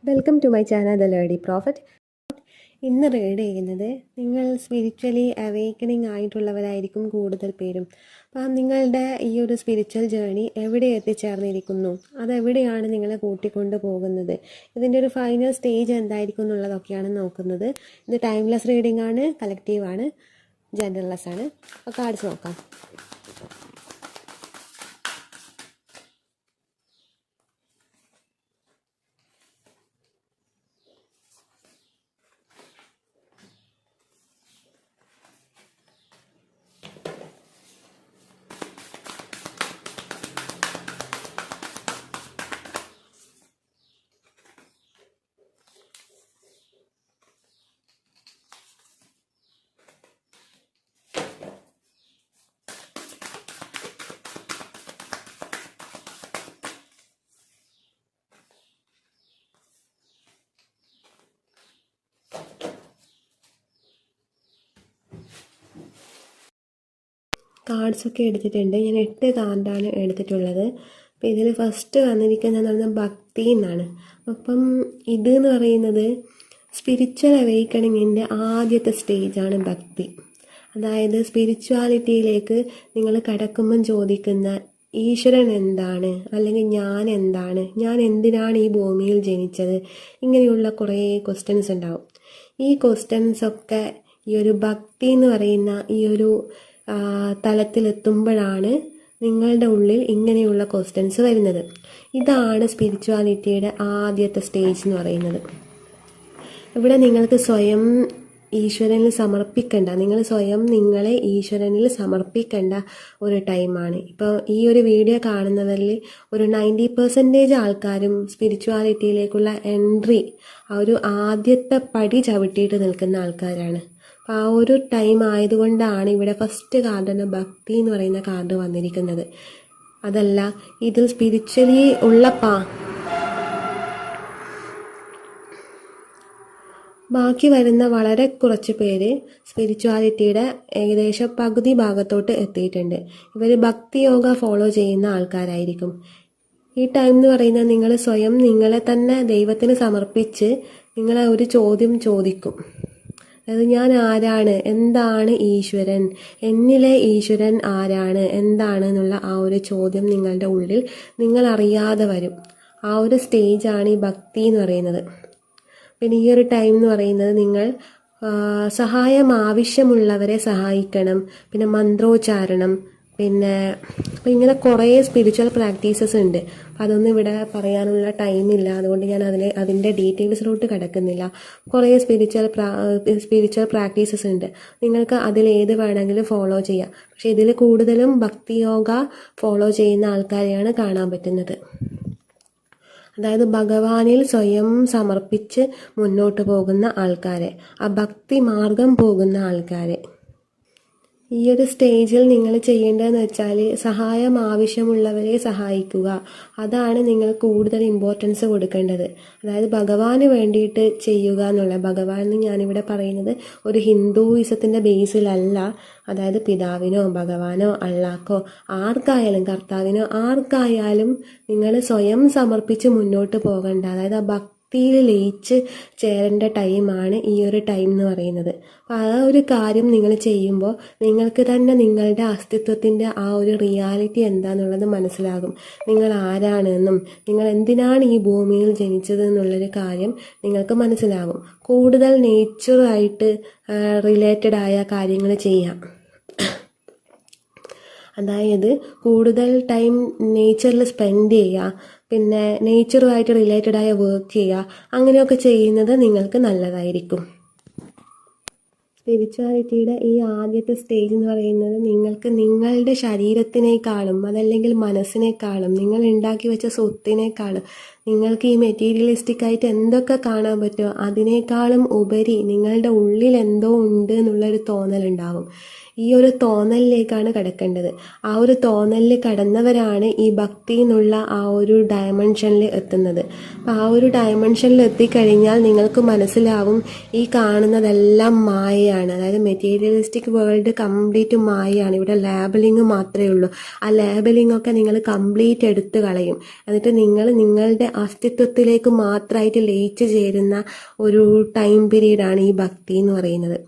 Welcome to my channel the lady prophet. ഇന്ന് read ചെയ്യുന്നത് നിങ്ങൾ സ്പിരിച്വലി അവേക്കണിങ് ആയിട്ടുള്ളവരായിരിക്കും കൂടുതൽ പേരും. അപ്പം നിങ്ങളുടെ ഈ ഒരു സ്പിരിച്വൽ ജേർണി എവിടെ എത്തിച്ചേർന്നിരിക്കുന്നു, അതെവിടെയാണ് നിങ്ങളെ കൂട്ടിക്കൊണ്ട് പോകുന്നത്, ഇതിൻ്റെ ഒരു ഫൈനൽ സ്റ്റേജ് എന്തായിരിക്കും എന്നുള്ളതൊക്കെയാണ് നോക്കുന്നത്. ഇത് ടൈംലെസ് റീഡിംഗ് ആണ്, കളക്റ്റീവ് ആണ്, ജനറൽലെസ് ആണ്. അപ്പോൾ കാർഡ്സ് നോക്കാം. കാർഡ്സൊക്കെ എടുത്തിട്ടുണ്ട്. ഞാൻ 8 കാർഡാണ് എടുത്തിട്ടുള്ളത്. അപ്പോൾ ഇതിൽ ഫസ്റ്റ് വന്നിരിക്കുന്നതെന്ന് പറഞ്ഞാൽ ഭക്തി എന്നാണ്. അപ്പം ഇതെന്ന് പറയുന്നത് സ്പിരിച്വൽ അവേക്കണിങ്ങിൻ്റെ ആദ്യത്തെ സ്റ്റേജാണ് ഭക്തി. അതായത് സ്പിരിച്വാലിറ്റിയിലേക്ക് നിങ്ങൾ കടക്കുമ്പം ചോദിക്കുന്ന ഈശ്വരൻ എന്താണ്, അല്ലെങ്കിൽ ഞാൻ എന്താണ്, ഞാൻ എന്തിനാണ് ഈ ഭൂമിയിൽ ജനിച്ചത്, ഇങ്ങനെയുള്ള കുറേ ക്വസ്റ്റ്യൻസ് ഉണ്ടാവും. ഈ ക്വസ്റ്റ്യൻസൊക്കെ ഈ ഒരു ഭക്തി എന്ന് പറയുന്ന ഈ ഒരു തലത്തിലെത്തുമ്പോഴാണ് നിങ്ങളുടെ ഉള്ളിൽ ഇങ്ങനെയുള്ള ക്വസ്റ്റ്യൻസ് വരുന്നത്. ഇതാണ് സ്പിരിച്വാലിറ്റിയുടെ ആദ്യത്തെ സ്റ്റേജ് എന്ന് പറയുന്നത്. ഇവിടെ നിങ്ങൾക്ക് സ്വയം ഈശ്വരനിൽ സമർപ്പിക്കേണ്ട, നിങ്ങൾ സ്വയം നിങ്ങളെ ഈശ്വരനിൽ സമർപ്പിക്കേണ്ട ഒരു ടൈമാണ്. ഇപ്പോൾ ഈ ഒരു വീഡിയോ കാണുന്നവരിൽ ഒരു 90% ആൾക്കാരും സ്പിരിച്വാലിറ്റിയിലേക്കുള്ള എൻട്രി, ആ ഒരു ആദ്യത്തെ പടി ചവിട്ടിയിട്ട് നിൽക്കുന്ന ആൾക്കാരാണ്. അപ്പോൾ ആ ഒരു ടൈം ആയതുകൊണ്ടാണ് ഇവിടെ ഫസ്റ്റ് കാർഡിന് ഭക്തി എന്ന് പറയുന്ന കാർഡ് വന്നിരിക്കുന്നത്. അതല്ല, ഇതിൽ സ്പിരിച്വലി ഉള്ള ബാക്കി വരുന്ന വളരെ കുറച്ച് പേര് സ്പിരിച്വാലിറ്റിയുടെ ഏകദേശം പകുതി ഭാഗത്തോട്ട് എത്തിയിട്ടുണ്ട്. ഇവർ ഭക്തി യോഗ ഫോളോ ചെയ്യുന്ന ആൾക്കാരായിരിക്കും. ഈ ടൈം എന്ന് പറയുന്നത് നിങ്ങൾ സ്വയം നിങ്ങളെ തന്നെ ദൈവത്തിന് സമർപ്പിച്ച് നിങ്ങളെ ഒരു ചോദ്യം ചോദിക്കും. അതായത് ഞാൻ ആരാണ്, എന്താണ് ഈശ്വരൻ, എന്നിലെ ഈശ്വരൻ ആരാണ്, എന്താണ് എന്നുള്ള ആ ഒരു ചോദ്യം നിങ്ങളുടെ ഉള്ളിൽ നിങ്ങൾ അറിയാതെ വരും. ആ ഒരു സ്റ്റേജാണ് ഈ ഭക്തി എന്ന് പറയുന്നത്. പിന്നെ ഈ ഒരു ടൈം എന്ന് പറയുന്നത് നിങ്ങൾ സഹായം ആവശ്യമുള്ളവരെ സഹായിക്കണം, പിന്നെ മന്ത്രോച്ചാരണം, പിന്നെ ഇങ്ങനെ കുറേ സ്പിരിച്വൽ പ്രാക്ടീസസ് ഉണ്ട്. അപ്പം അതൊന്നും ഇവിടെ പറയാനുള്ള ടൈമില്ല, അതുകൊണ്ട് ഞാൻ അതിൻ്റെ ഡീറ്റെയിൽസിലോട്ട് കിടക്കുന്നില്ല. കുറേ സ്പിരിച്വൽ പ്രാക്ടീസസ് ഉണ്ട്. നിങ്ങൾക്ക് അതിലേത് വേണമെങ്കിലും ഫോളോ ചെയ്യാം. പക്ഷെ ഇതിൽ കൂടുതലും ഭക്തി യോഗ ഫോളോ ചെയ്യുന്ന ആൾക്കാരെയാണ് കാണാൻ പറ്റുന്നത്. അതായത് ഭഗവാനിൽ സ്വയം സമർപ്പിച്ച് മുന്നോട്ട് പോകുന്ന ആൾക്കാരെ, ആ ഭക്തി മാർഗം പോകുന്ന ആൾക്കാരെ. ഈ ഒരു സ്റ്റേജിൽ നിങ്ങൾ ചെയ്യേണ്ടതെന്ന് വെച്ചാൽ സഹായം ആവശ്യമുള്ളവരെ സഹായിക്കുക. അതാണ് നിങ്ങൾ കൂടുതൽ ഇമ്പോർട്ടൻസ് കൊടുക്കേണ്ടത്. അതായത് ഭഗവാന് വേണ്ടിയിട്ട് ചെയ്യുക എന്നുള്ള, ഭഗവാൻ എന്ന് ഞാനിവിടെ പറയുന്നത് ഒരു ഹിന്ദുയിസത്തിൻ്റെ ബേസിലല്ല. അതായത് പിതാവിനോ ഭഗവാനോ അള്ളാഹ്ക്കോ ആർക്കായാലും, കർത്താവിനോ ആർക്കായാലും നിങ്ങൾ സ്വയം സമർപ്പിച്ച് മുന്നോട്ട് പോകേണ്ട, അതായത് ആ ഭക്തിയിൽ ലയിച്ച് ചേരേണ്ട ടൈമാണ് ഈ ഒരു ടൈം എന്ന് പറയുന്നത്. അപ്പോൾ ആ ഒരു കാര്യം നിങ്ങൾ ചെയ്യുമ്പോൾ നിങ്ങൾക്ക് തന്നെ നിങ്ങളുടെ അസ്തിത്വത്തിൻ്റെ ആ ഒരു റിയാലിറ്റി എന്താണെന്നുള്ളത് മനസ്സിലാകും. നിങ്ങൾ ആരാണെന്നും നിങ്ങൾ എന്തിനാണ് ഈ ഭൂമിയിൽ ജനിച്ചത് എന്നുള്ളൊരു കാര്യം നിങ്ങൾക്ക് മനസ്സിലാകും. കൂടുതൽ നേച്ചറായിട്ട് റിലേറ്റഡ് ആയ കാര്യങ്ങൾ ചെയ്യാം. അതായത് കൂടുതൽ ടൈം നേച്ചറിൽ സ്പെൻഡ് ചെയ്യുക, പിന്നെ നേച്ചറുമായിട്ട് റിലേറ്റഡ് ആയ വർക്ക് ചെയ്യുക. അങ്ങനെയൊക്കെ ചെയ്യുന്നത് നിങ്ങൾക്ക് നല്ലതായിരിക്കും. സ്പിരിച്വാലിറ്റിയുടെ ഈ ആദ്യത്തെ സ്റ്റേജ് എന്ന് പറയുന്നത് നിങ്ങൾക്ക് നിങ്ങളുടെ ശരീരത്തിനേക്കാളും, അതല്ലെങ്കിൽ മനസ്സിനേക്കാളും, നിങ്ങൾ ഉണ്ടാക്കി വെച്ച സ്വത്തിനേക്കാളും, നിങ്ങൾക്ക് ഈ മെറ്റീരിയലിസ്റ്റിക് ആയിട്ട് എന്തൊക്കെ കാണാൻ പറ്റുമോ അതിനേക്കാളും ഉപരി നിങ്ങളുടെ ഉള്ളിൽ എന്തോ ഉണ്ട് എന്നുള്ളൊരു തോന്നലുണ്ടാവും. ഈ ഒരു തോന്നലിലേക്കാണ് കടക്കേണ്ടത്. ആ ഒരു തോന്നലിൽ കടന്നവരാണ് ഈ ഭക്തി എന്നുള്ള ആ ഒരു ഡയമെൻഷനിൽ എത്തുന്നത്. അപ്പോൾ ആ ഒരു ഡയമെൻഷനിൽ എത്തിക്കഴിഞ്ഞാൽ നിങ്ങൾക്ക് മനസ്സിലാവും ഈ കാണുന്നതെല്ലാം മായയാണ്. അതായത് മെറ്റീരിയലിസ്റ്റിക് വേൾഡ് കംപ്ലീറ്റ് മായയാണ്. ഇവിടെ ലേബലിംഗ് മാത്രമേ ഉള്ളൂ. ആ ലേബലിംഗ് ഒക്കെ നിങ്ങൾ കംപ്ലീറ്റ് എടുത്ത് കളയും. എന്നിട്ട് നിങ്ങൾ നിങ്ങളുടെ അസ്തിത്വത്തിലേക്ക് മാത്രമായിട്ട് ലയിച്ചു ചേരുന്ന ഒരു ടൈം പീരീഡാണ് ഈ ഭക്തി എന്ന് പറയുന്നത്.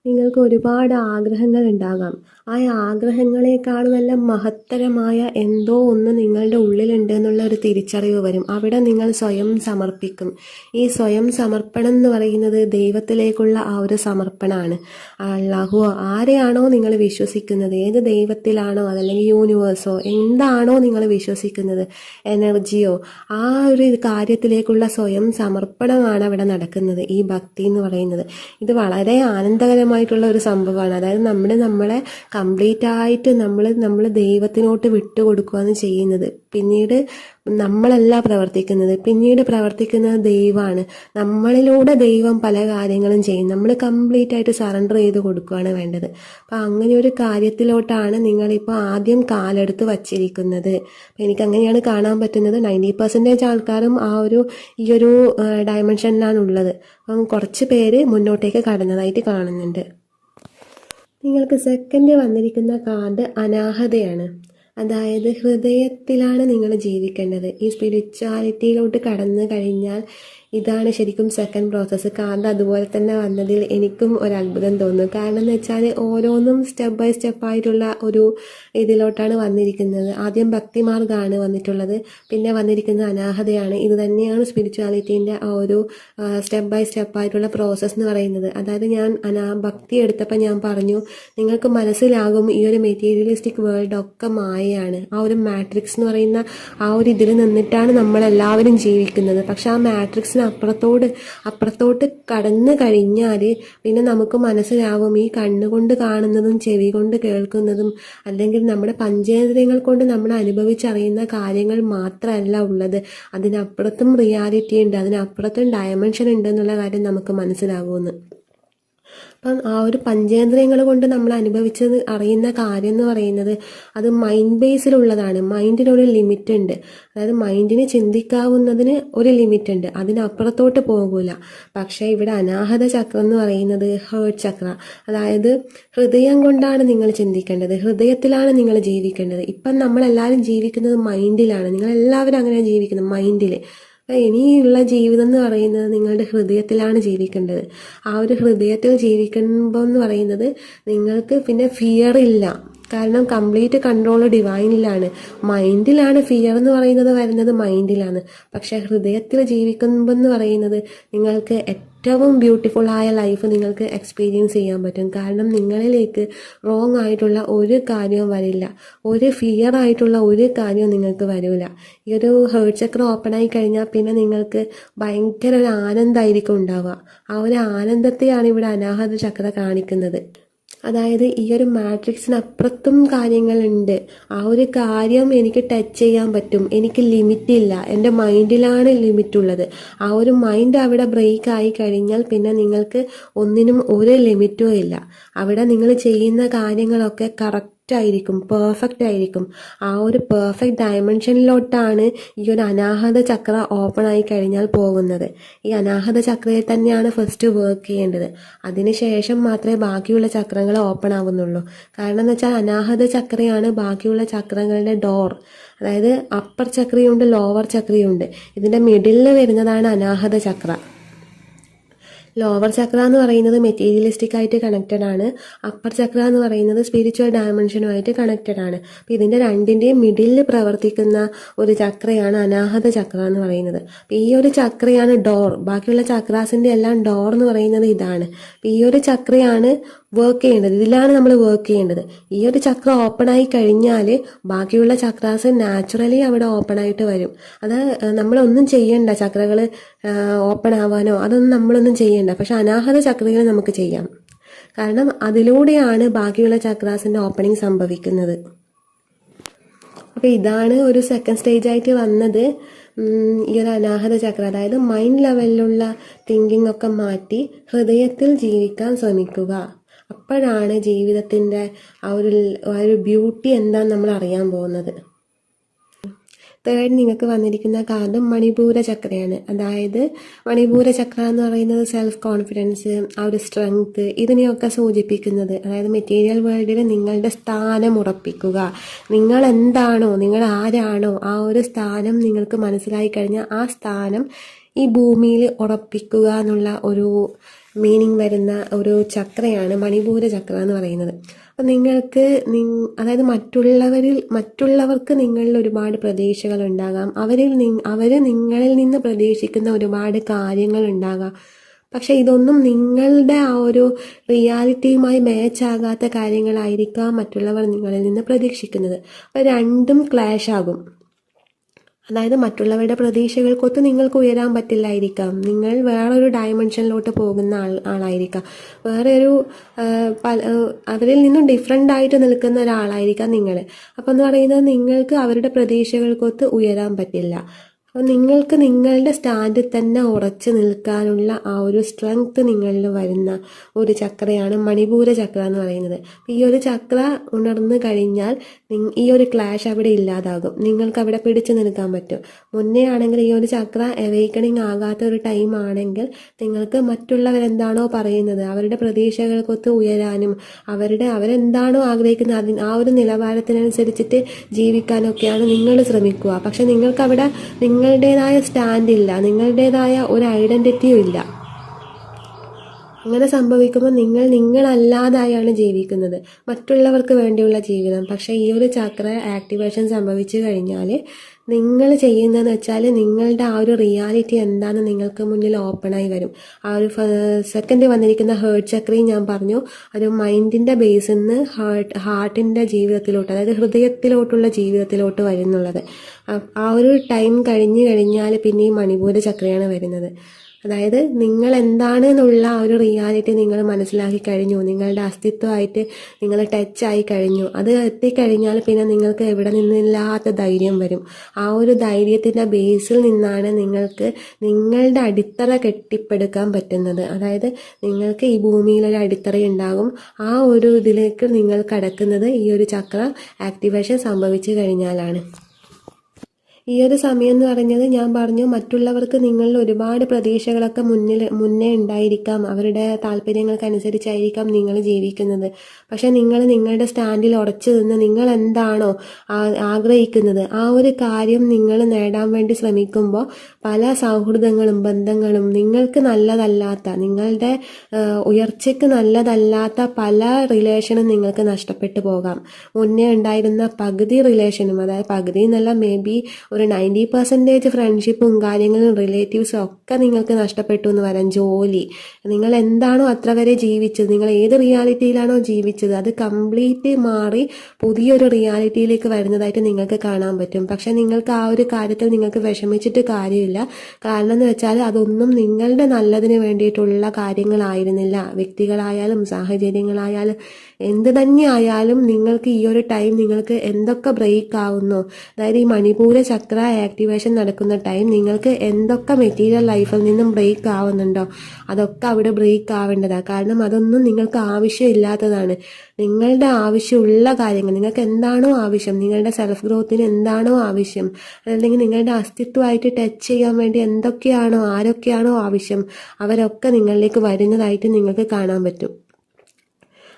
നിങ്ങൾക്ക് ഒരുപാട് ആഗ്രഹങ്ങൾ ഉണ്ടാകാം. ആ ആഗ്രഹങ്ങളെക്കാൾ നല്ല മഹത്തരമായ എന്തോ ഒന്ന് നിങ്ങളുടെ ഉള്ളിലുണ്ട് എന്നുള്ള ഒരു തിരിച്ചറിവ് വരും. അവിടെ നിങ്ങൾ സ്വയം സമർപ്പിക്കും. ഈ സ്വയം സമർപ്പണം എന്ന് പറയുന്നത് ദൈവത്തിലേക്കുള്ള ആ ഒരു സമർപ്പണമാണ്. അല്ലാഹുവോ ആരെയാണോ നിങ്ങൾ വിശ്വസിക്കുന്നത്, ഏത് ദൈവത്തിലാണോ അതല്ലെങ്കിൽ യൂണിവേഴ്സോ എന്താണോ നിങ്ങൾ വിശ്വസിക്കുന്നത്, എനർജിയോ, ആ ഒരു കാര്യത്തിലേക്കുള്ള സ്വയം സമർപ്പണമാണ് അവിടെ നടക്കുന്നത് ഈ ഭക്തി എന്ന് പറയുന്നത്. ഇത് വളരെ ആനന്ദകരമായിട്ടുള്ള ഒരു സംഭവമാണ്. അതായത് നമ്മളെ കംപ്ലീറ്റ് ആയിട്ട് നമ്മൾ ദൈവത്തിനോട്ട് വിട്ടുകൊടുക്കുകയാണ് ചെയ്യുന്നത്. പിന്നീട് നമ്മളല്ല പ്രവർത്തിക്കുന്നത്, പിന്നീട് പ്രവർത്തിക്കുന്നത് ദൈവമാണ്. നമ്മളിലൂടെ ദൈവം പല കാര്യങ്ങളും ചെയ്യും. നമ്മൾ കംപ്ലീറ്റ് ആയിട്ട് സറണ്ടർ ചെയ്ത് കൊടുക്കുകയാണ് വേണ്ടത്. അപ്പം അങ്ങനെ ഒരു കാര്യത്തിലോട്ടാണ് നിങ്ങളിപ്പോൾ ആദ്യം കാലെടുത്ത് വച്ചിരിക്കുന്നത്. എനിക്കങ്ങനെയാണ് കാണാൻ പറ്റുന്നത്. 90% ആൾക്കാരും ഈ ഒരു ഡയമെൻഷനിലാണ് ഉള്ളത്. അപ്പം കുറച്ച് പേര് മുന്നോട്ടേക്ക് കടന്നതായിട്ട് കാണുന്നുണ്ട്. നിങ്ങൾക്ക് സെക്കൻഡ് വന്നിരിക്കുന്ന കാർഡ് അനാഹതയാണ്. അതായത് ഹൃദയത്തിലാണ് നിങ്ങൾ ജീവിക്കേണ്ടത്. ഈ സ്പിരിച്വാലിറ്റിയിലോട്ട് കടന്നു കഴിഞ്ഞാൽ ഇതാണ് ശരിക്കും സെക്കൻഡ് പ്രോസസ്സ്. കാർഡ് അതുപോലെ തന്നെ വന്നതിൽ എനിക്കും ഒരു അത്ഭുതം തോന്നുന്നു. കാരണം എന്ന് വെച്ചാൽ ഓരോന്നും സ്റ്റെപ്പ് ബൈ സ്റ്റെപ്പായിട്ടുള്ള ഒരു ഇതിലോട്ടാണ് വന്നിരിക്കുന്നത്. ആദ്യം ഭക്തിമാർഗ്ഗമാണ് വന്നിട്ടുള്ളത്, പിന്നെ വന്നിരിക്കുന്നത് അനാഹതയാണ്. ഇത് തന്നെയാണ് സ്പിരിച്വാലിറ്റീൻ്റെ ആ ഒരു സ്റ്റെപ്പ് ബൈ സ്റ്റെപ്പായിട്ടുള്ള പ്രോസസ്സ് എന്ന് പറയുന്നത്. അതായത് ഞാൻ ഭക്തി എടുത്തപ്പോൾ ഞാൻ പറഞ്ഞു, നിങ്ങൾക്ക് മനസ്സിലാകും ഈ ഒരു മെറ്റീരിയലിസ്റ്റിക് വേൾഡ് ഒക്കെ മായയാണ്. ആ ഒരു മാട്രിക്സ് എന്ന് പറയുന്ന ആ ഒരു ഇതിൽ നിന്നിട്ടാണ് നമ്മളെല്ലാവരും ജീവിക്കുന്നത്. പക്ഷെ ആ മാട്രിക്സിന് അപ്പുറത്തോട്ട് കടന്നു കഴിഞ്ഞാൽ പിന്നെ നമുക്ക് മനസ്സിലാവും ഈ കണ്ണുകൊണ്ട് കാണുന്നതും ചെവി കൊണ്ട് കേൾക്കുന്നതും അല്ലെങ്കിൽ നമ്മുടെ പഞ്ചേന്ദ്രിയങ്ങൾ കൊണ്ട് നമ്മൾ അനുഭവിച്ചറിയുന്ന കാര്യങ്ങൾ മാത്രമല്ല ഉള്ളത്. അതിനപ്പുറത്തും റിയാലിറ്റി ഉണ്ട്, അതിനപ്പുറത്തും ഡയമെൻഷൻ ഉണ്ട് എന്നുള്ള കാര്യം നമുക്ക് മനസ്സിലാകുമെന്ന്. അപ്പം ആ ഒരു പഞ്ചേന്ദ്രിയങ്ങൾ കൊണ്ട് നമ്മൾ അനുഭവിച്ചത് അറിയുന്ന കാര്യം എന്ന് പറയുന്നത് അത് മൈൻഡ് ബേസിലുള്ളതാണ്. മൈൻഡിനൊരു ലിമിറ്റ് ഉണ്ട്. അതായത് മൈൻഡിന് ചിന്തിക്കാവുന്നതിന് ഒരു ലിമിറ്റ് ഉണ്ട്, അതിനപ്പുറത്തോട്ട് പോകില്ല. പക്ഷേ ഇവിടെ അനാഹത ചക്രം എന്ന് പറയുന്നത് ഹേർട്ട് ചക്ര, അതായത് ഹൃദയം കൊണ്ടാണ് നിങ്ങൾ ചിന്തിക്കേണ്ടത്, ഹൃദയത്തിലാണ് നിങ്ങൾ ജീവിക്കേണ്ടത്. ഇപ്പം നമ്മളെല്ലാവരും ജീവിക്കുന്നത് മൈൻഡിലാണ്. നിങ്ങളെല്ലാവരും അങ്ങനെ ജീവിക്കുന്നത് മൈൻഡിൽ. ഇനിയുള്ള ജീവിതം എന്ന് പറയുന്നത് നിങ്ങളുടെ ഹൃദയത്തിലാണ് ജീവിക്കേണ്ടത്. ആ ഒരു ഹൃദയത്തിൽ ജീവിക്കുമ്പോൾ എന്ന് പറയുന്നത് നിങ്ങൾക്ക് പിന്നെ ഫിയർ ഇല്ല. കാരണം കംപ്ലീറ്റ് കൺട്രോൾ ഡിവൈനിലാണ്. മൈൻഡിലാണ് ഫിയർ എന്ന് പറയുന്നത് വരുന്നത്, മൈൻഡിലാണ്. പക്ഷെ ഹൃദയത്തിൽ ജീവിക്കുമ്പോൾ എന്ന് പറയുന്നത് നിങ്ങൾക്ക് ഏറ്റവും ബ്യൂട്ടിഫുൾ ആയ ലൈഫ് നിങ്ങൾക്ക് എക്സ്പീരിയൻസ് ചെയ്യാൻ പറ്റും. കാരണം നിങ്ങളിലേക്ക് റോങ് ആയിട്ടുള്ള ഒരു കാര്യവും വരില്ല, ഒരു ഫിയർ ആയിട്ടുള്ള ഒരു കാര്യവും നിങ്ങൾക്ക് വരില്ല. ഈ ഒരു ഹേർട്ട് ചക്ര ഓപ്പൺ ആയി കഴിഞ്ഞാൽ പിന്നെ നിങ്ങൾക്ക് ഭയങ്കര ഒരു ആനന്ദമായിരിക്കും ഉണ്ടാവുക. ആ ഒരു ആനന്ദത്തെയാണ് ഇവിടെ അനാഹത ചക്ര കാണിക്കുന്നത്. അതായത് ഈ ഒരു മാട്രിക്സിനപ്പുറത്തും കാര്യങ്ങളുണ്ട്. ആ ഒരു കാര്യം എനിക്ക് ടച്ച് ചെയ്യാൻ പറ്റും, എനിക്ക് ലിമിറ്റ് ഇല്ല. എൻ്റെ മൈൻഡിലാണ് ലിമിറ്റ് ഉള്ളത്. ആ ഒരു മൈൻഡ് അവിടെ ബ്രേക്ക് ആയി കഴിഞ്ഞാൽ പിന്നെ നിങ്ങൾക്ക് ഒന്നിനും ഒരു ലിമിറ്റും ഇല്ല. അവിടെ നിങ്ങൾ ചെയ്യുന്ന കാര്യങ്ങളൊക്കെ ആയിരിക്കും, പെർഫെക്റ്റ് ആയിരിക്കും. ആ ഒരു പെർഫെക്റ്റ് ഡയമെൻഷനിലോട്ടാണ് ഈ ഒരു അനാഹത ചക്ര ഓപ്പൺ ആയി കഴിഞ്ഞാൽ പോകുന്നത്. ഈ അനാഹത ചക്രയെ തന്നെയാണ് ഫസ്റ്റ് വർക്ക് ചെയ്യേണ്ടത്. അതിനുശേഷം മാത്രമേ ബാക്കിയുള്ള ചക്രങ്ങൾ ഓപ്പൺ ആവുന്നുള്ളൂ. കാരണം എന്ന് വെച്ചാൽ അനാഹത ചക്രയാണ് ബാക്കിയുള്ള ചക്രങ്ങളുടെ ഡോർ. അതായത് അപ്പർ ചക്രയുണ്ട്, ലോവർ ചക്രയുണ്ട്. ഇതിൻ്റെ മിഡിലിൽ വരുന്നതാണ് അനാഹത ചക്ര. ലോവർ ചക്ര എന്ന് പറയുന്നത് മെറ്റീരിയലിസ്റ്റിക് ആയിട്ട് കണക്റ്റഡ് ആണ്. അപ്പർ ചക്ര എന്ന് പറയുന്നത് സ്പിരിച്വൽ ഡയമെൻഷനുമായിട്ട് കണക്റ്റഡ് ആണ്. അപ്പോൾ ഇതിൻ്റെ രണ്ടിൻ്റെയും മിഡിലിൽ പ്രവർത്തിക്കുന്ന ഒരു ചക്രയാണ് അനാഹത ചക്ര എന്ന് പറയുന്നത്. അപ്പോൾ ഈ ഒരു ചക്രയാണ് ഡോർ. ബാക്കിയുള്ള ചക്രാസിൻ്റെ എല്ലാം ഡോർ എന്ന് പറയുന്നത് ഇതാണ്. അപ്പോൾ ഈ ഒരു ചക്രയാണ് വർക്ക് ചെയ്യേണ്ടത്, ഇതിലാണ് നമ്മൾ വർക്ക് ചെയ്യേണ്ടത്. ഈ ഒരു ചക്ര ഓപ്പൺ ആയി കഴിഞ്ഞാൽ ബാക്കിയുള്ള ചക്രാസ് നാച്ചുറലി അവിടെ ഓപ്പൺ ആയിട്ട് വരും. അത് നമ്മളൊന്നും ചെയ്യണ്ട, ചക്രകൾ ഓപ്പൺ ആവാനോ അതൊന്നും നമ്മളൊന്നും ചെയ്യണ്ട. പക്ഷെ അനാഹത ചക്രകൾ നമുക്ക് ചെയ്യാം. കാരണം അതിലൂടെയാണ് ബാക്കിയുള്ള ചക്രാസിൻ്റെ ഓപ്പണിങ് സംഭവിക്കുന്നത്. അപ്പോൾ ഇതാണ് ഒരു സെക്കൻഡ് സ്റ്റേജ് ആയിട്ട് വന്നത്. ഈ ഒരു അനാഹത ചക്ര, അതായത് മൈൻഡ് ലെവലിലുള്ള തിങ്കിങ് ഒക്കെ മാറ്റി ഹൃദയത്തിൽ ജീവിക്കാൻ ശ്രമിക്കുക. അപ്പോഴാണ് ജീവിതത്തിൻ്റെ ആ ഒരു ബ്യൂട്ടി എന്താണെന്ന് നമ്മൾ അറിയാൻ പോകുന്നത്. തേർഡ് നിങ്ങൾക്ക് വന്നിരിക്കുന്ന കാർഡ് മണിപൂര ചക്രയാണ്. അതായത് മണിപൂര ചക്ര എന്ന് പറയുന്നത് സെൽഫ് കോൺഫിഡൻസ്, ആ ഒരു സ്ട്രെങ്ത്, ഇതിനെയൊക്കെ സൂചിപ്പിക്കുന്നത്. അതായത് മെറ്റീരിയൽ വേൾഡിൽ നിങ്ങളുടെ സ്ഥാനം ഉറപ്പിക്കുക. നിങ്ങൾ എന്താണോ, നിങ്ങൾ ആരാണോ, ആ ഒരു സ്ഥാനം നിങ്ങൾക്ക് മനസ്സിലായി കഴിഞ്ഞാൽ ആ സ്ഥാനം ഈ ഭൂമിയിൽ ഉറപ്പിക്കുക എന്നുള്ള ഒരു മീനിങ് വരുന്ന ഒരു ചക്രയാണ് മണിപൂര ചക്ര എന്ന് പറയുന്നത്. അപ്പം നിങ്ങൾക്ക് അതായത് മറ്റുള്ളവർക്ക് നിങ്ങളിൽ ഒരുപാട് പ്രതീക്ഷകൾ ഉണ്ടാകാം, അവർ നിങ്ങളിൽ നിന്ന് പ്രതീക്ഷിക്കുന്ന ഒരുപാട് കാര്യങ്ങൾ ഉണ്ടാകാം. പക്ഷെ ഇതൊന്നും നിങ്ങളുടെ ആ ഒരു റിയാലിറ്റിയുമായി മാച്ച് ആകാത്ത കാര്യങ്ങളായിരിക്കാം മറ്റുള്ളവർ നിങ്ങളിൽ നിന്ന് പ്രതീക്ഷിക്കുന്നത്. അപ്പം രണ്ടും ക്ലാഷ് ആകും. അതായത് മറ്റുള്ളവരുടെ പ്രതീക്ഷകൾക്കൊത്ത് നിങ്ങൾക്ക് ഉയരാൻ പറ്റില്ലായിരിക്കാം. നിങ്ങൾ വേറൊരു ഡയമെൻഷനിലോട്ട് പോകുന്ന ആളായിരിക്കാം. വേറെ ഒരു അവരിൽ നിന്നും ഡിഫറെൻ്റ് ആയിട്ട് നിൽക്കുന്ന ഒരാളായിരിക്കാം നിങ്ങൾ. അപ്പം എന്ന് പറയുന്നത് നിങ്ങൾക്ക് അവരുടെ പ്രതീക്ഷകൾക്കൊത്ത് ഉയരാൻ പറ്റില്ല. അപ്പോൾ നിങ്ങൾക്ക് നിങ്ങളുടെ സ്റ്റാൻഡിൽ തന്നെ ഉറച്ചു നിൽക്കാനുള്ള ആ ഒരു സ്ട്രെങ്ത് നിങ്ങളിൽ വരുന്ന ഒരു ചക്രയാണ് മണിപൂര ചക്ര എന്ന് പറയുന്നത്. ഈ ഒരു ചക്ര ഉണർന്നു കഴിഞ്ഞാൽ ഈ ഒരു ക്ലാഷ് അവിടെ ഇല്ലാതാകും. നിങ്ങൾക്ക് അവിടെ പിടിച്ചു നിൽക്കാൻ പറ്റും. മുന്നേ ആണെങ്കിൽ ഈ ഒരു ചക്ര അവേക്കണിങ് ആകാത്ത ഒരു ടൈം ആണെങ്കിൽ നിങ്ങൾക്ക് മറ്റുള്ളവരെന്താണോ പറയുന്നത് അവരുടെ പ്രതീക്ഷകൾക്കൊത്ത് ഉയരാനും അവരെന്താണോ ആഗ്രഹിക്കുന്നത് ആ ഒരു നിലവാരത്തിനനുസരിച്ചിട്ട് ജീവിക്കാനൊക്കെയാണ് നിങ്ങൾ ശ്രമിക്കുക. പക്ഷെ നിങ്ങൾക്ക് അവിടെ നിങ്ങളുടേതായ സ്റ്റാൻഡില്ല, നിങ്ങളുടേതായ ഒരു ഐഡൻറ്റിറ്റിയും ഇല്ല. അങ്ങനെ സംഭവിക്കുമ്പോൾ നിങ്ങളല്ലാതായാണ് ജീവിക്കുന്നത്, മറ്റുള്ളവർക്ക് വേണ്ടിയുള്ള ജീവിതം. പക്ഷേ ഈ ഒരു ചക്ര ആക്ടിവേഷൻ സംഭവിച്ചു കഴിഞ്ഞാൽ നിങ്ങൾ ചെയ്യുന്നതെന്ന് വെച്ചാൽ നിങ്ങളുടെ ആ ഒരു റിയാലിറ്റി എന്താണെന്ന് നിങ്ങൾക്ക് മുന്നിൽ ഓപ്പണായി വരും. ആ ഒരു സെക്കൻഡ് വന്നിരിക്കുന്ന ഹേർട്ട് ചക്രയും ഞാൻ പറഞ്ഞു, ഒരു മൈൻഡിൻ്റെ ബേസിൽ നിന്ന് ഹാർട്ടിൻ്റെ ജീവിതത്തിലോട്ട്, അതായത് ഹൃദയത്തിലോട്ടുള്ള ജീവിതത്തിലോട്ട് വരുന്നുള്ളത്. ആ ഒരു ടൈം കഴിഞ്ഞു കഴിഞ്ഞാൽ പിന്നെ ഈ മണിപൂര ചക്രയാണ് വരുന്നത്. അതായത് നിങ്ങൾ എന്താണ് എന്നുള്ള ആ ഒരു റിയാലിറ്റി നിങ്ങൾ മനസ്സിലാക്കി കഴിഞ്ഞു, നിങ്ങളുടെ അസ്തിത്വമായിട്ട് നിങ്ങൾ ടച്ചായി കഴിഞ്ഞു. അത് എത്തിക്കഴിഞ്ഞാൽ പിന്നെ നിങ്ങൾക്ക് എവിടെ നിന്നില്ലാത്ത ധൈര്യം വരും. ആ ഒരു ധൈര്യത്തിൻ്റെ ബേസിൽ നിന്നാണ് നിങ്ങൾക്ക് നിങ്ങളുടെ അടിത്തറ കെട്ടിപ്പടുക്കാൻ പറ്റുന്നത്. അതായത് നിങ്ങൾക്ക് ഈ ഭൂമിയിലൊരു അടിത്തറ ഉണ്ടാകും. ആ ഒരു ഇതിലേക്ക് നിങ്ങൾ കടക്കുന്നത് ഈ ഒരു ചക്ര ആക്ടിവേഷൻ സംഭവിച്ചു കഴിഞ്ഞാലാണ്. ഈ ഒരു സമയം എന്ന് പറഞ്ഞത് ഞാൻ പറഞ്ഞു, മറ്റുള്ളവർക്ക് നിങ്ങളിൽ ഒരുപാട് പ്രതീക്ഷകളൊക്കെ മുന്നേ ഉണ്ടായിരിക്കാം. അവരുടെ താല്പര്യങ്ങൾക്കനുസരിച്ചായിരിക്കാം നിങ്ങൾ ജീവിക്കുന്നത്. പക്ഷെ നിങ്ങൾ നിങ്ങളുടെ സ്റ്റാൻഡിൽ ഉറച്ചു നിന്ന് നിങ്ങൾ എന്താണോ ആഗ്രഹിക്കുന്നത് ആ ഒരു കാര്യം നിങ്ങൾ നേടാൻ വേണ്ടി ശ്രമിക്കുമ്പോൾ പല സൗഹൃദങ്ങളും ബന്ധങ്ങളും നിങ്ങൾക്ക് നല്ലതല്ലാത്ത, നിങ്ങളുടെ ഉയർച്ചയ്ക്ക് നല്ലതല്ലാത്ത പല റിലേഷനും നിങ്ങൾക്ക് നഷ്ടപ്പെട്ടു പോകാം. മുന്നേ ഉണ്ടായിരുന്ന പകുതി റിലേഷനും, അതായത് പകുതി എന്നല്ല, മേ ബി ഒരു 90% ഫ്രണ്ട്ഷിപ്പും കാര്യങ്ങളും റിലേറ്റീവ്സും ഒക്കെ നിങ്ങൾക്ക് നഷ്ടപ്പെട്ടു എന്ന് വരാം. ജോലി, നിങ്ങൾ എന്താണോ അത്ര വരെ ജീവിച്ചത്, നിങ്ങൾ ഏത് റിയാലിറ്റിയിലാണോ ജീവിച്ചത് അത് കംപ്ലീറ്റ് മാറി പുതിയൊരു റിയാലിറ്റിയിലേക്ക് വരുന്നതായിട്ട് നിങ്ങൾക്ക് കാണാൻ പറ്റും. പക്ഷെ നിങ്ങൾക്ക് ആ ഒരു കാര്യത്തിൽ നിങ്ങൾക്ക് വിഷമിച്ചിട്ട് കാര്യമില്ല. കാരണം എന്ന് വെച്ചാൽ അതൊന്നും നിങ്ങളുടെ നല്ലതിന് വേണ്ടിയിട്ടുള്ള കാര്യങ്ങളായിരുന്നില്ല. വ്യക്തികളായാലും സാഹചര്യങ്ങളായാലും എന്ത് തന്നെ ആയാലും നിങ്ങൾക്ക് ഈ ഒരു ടൈം നിങ്ങൾക്ക് എന്തൊക്കെ ബ്രേക്ക് ആവുന്നു, അതായത് ഈ മണിപൂര ചക്ര ആക്ടിവേഷൻ നടക്കുന്ന ടൈം നിങ്ങൾക്ക് എന്തൊക്കെ മെറ്റീരിയൽ ലൈഫിൽ നിന്നും ബ്രേക്ക് ആവുന്നുണ്ടോ അതൊക്കെ അവിടെ ബ്രേക്ക് ആവേണ്ടതാണ്. കാരണം അതൊന്നും നിങ്ങൾക്ക് ആവശ്യമില്ലാത്തതാണ്. നിങ്ങളുടെ ആവശ്യമുള്ള കാര്യങ്ങൾ, നിങ്ങൾക്ക് എന്താണോ ആവശ്യം, നിങ്ങളുടെ സെൽഫ് ഗ്രോത്തിന് എന്താണോ ആവശ്യം, അല്ലെങ്കിൽ നിങ്ങളുടെ അസ്തിത്വമായിട്ട് ടച്ച് ചെയ്യാൻ വേണ്ടി എന്തൊക്കെയാണോ ആരൊക്കെയാണോ ആവശ്യം അവരൊക്കെ നിങ്ങളിലേക്ക് വരുന്നതായിട്ട് നിങ്ങൾക്ക് കാണാൻ പറ്റും.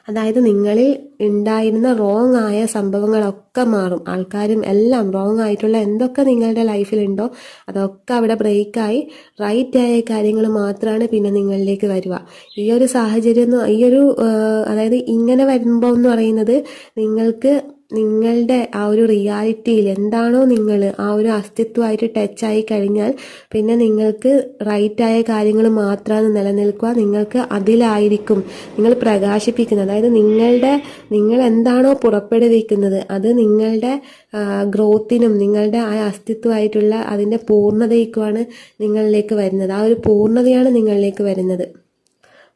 അതായത് നിങ്ങളിൽ ഉണ്ടായിരുന്ന റോങ് ആയ സംഭവങ്ങളൊക്കെ മാറും. ആൾക്കാരും എല്ലാം റോങ് ആയിട്ടുള്ള എന്തൊക്കെ നിങ്ങളുടെ ലൈഫിലുണ്ടോ അതൊക്കെ അവിടെ ബ്രേക്കായി റൈറ്റ് ആയ കാര്യങ്ങൾ മാത്രമാണ് പിന്നെ നിങ്ങളിലേക്ക് വരിക. ഈ ഒരു സാഹചര്യം, അതായത് ഇങ്ങനെ വരുമ്പോൾ എന്ന് പറയുന്നത് നിങ്ങൾക്ക് നിങ്ങളുടെ ആ ഒരു റിയാലിറ്റിയിൽ എന്താണോ നിങ്ങൾ ആ ഒരു അസ്തിത്വമായിട്ട് ടച്ചായി കഴിഞ്ഞാൽ പിന്നെ നിങ്ങൾക്ക് റൈറ്റായ കാര്യങ്ങൾ മാത്രമാണ് നിലനിൽക്കുക. നിങ്ങൾക്ക് അതിലായിരിക്കും നിങ്ങൾ പ്രകാശിപ്പിക്കുന്നത്. അതായത് നിങ്ങൾ എന്താണോ പുറപ്പെടുവിക്കുന്നത് അത് നിങ്ങളുടെ ഗ്രോത്തിനും നിങ്ങളുടെ ആ അസ്തിത്വമായിട്ടുള്ള അതിൻ്റെ പൂർണ്ണതയ്ക്കുമാണ് നിങ്ങളിലേക്ക് വരുന്നത്. ആ ഒരു പൂർണ്ണതയാണ് നിങ്ങളിലേക്ക് വരുന്നത്.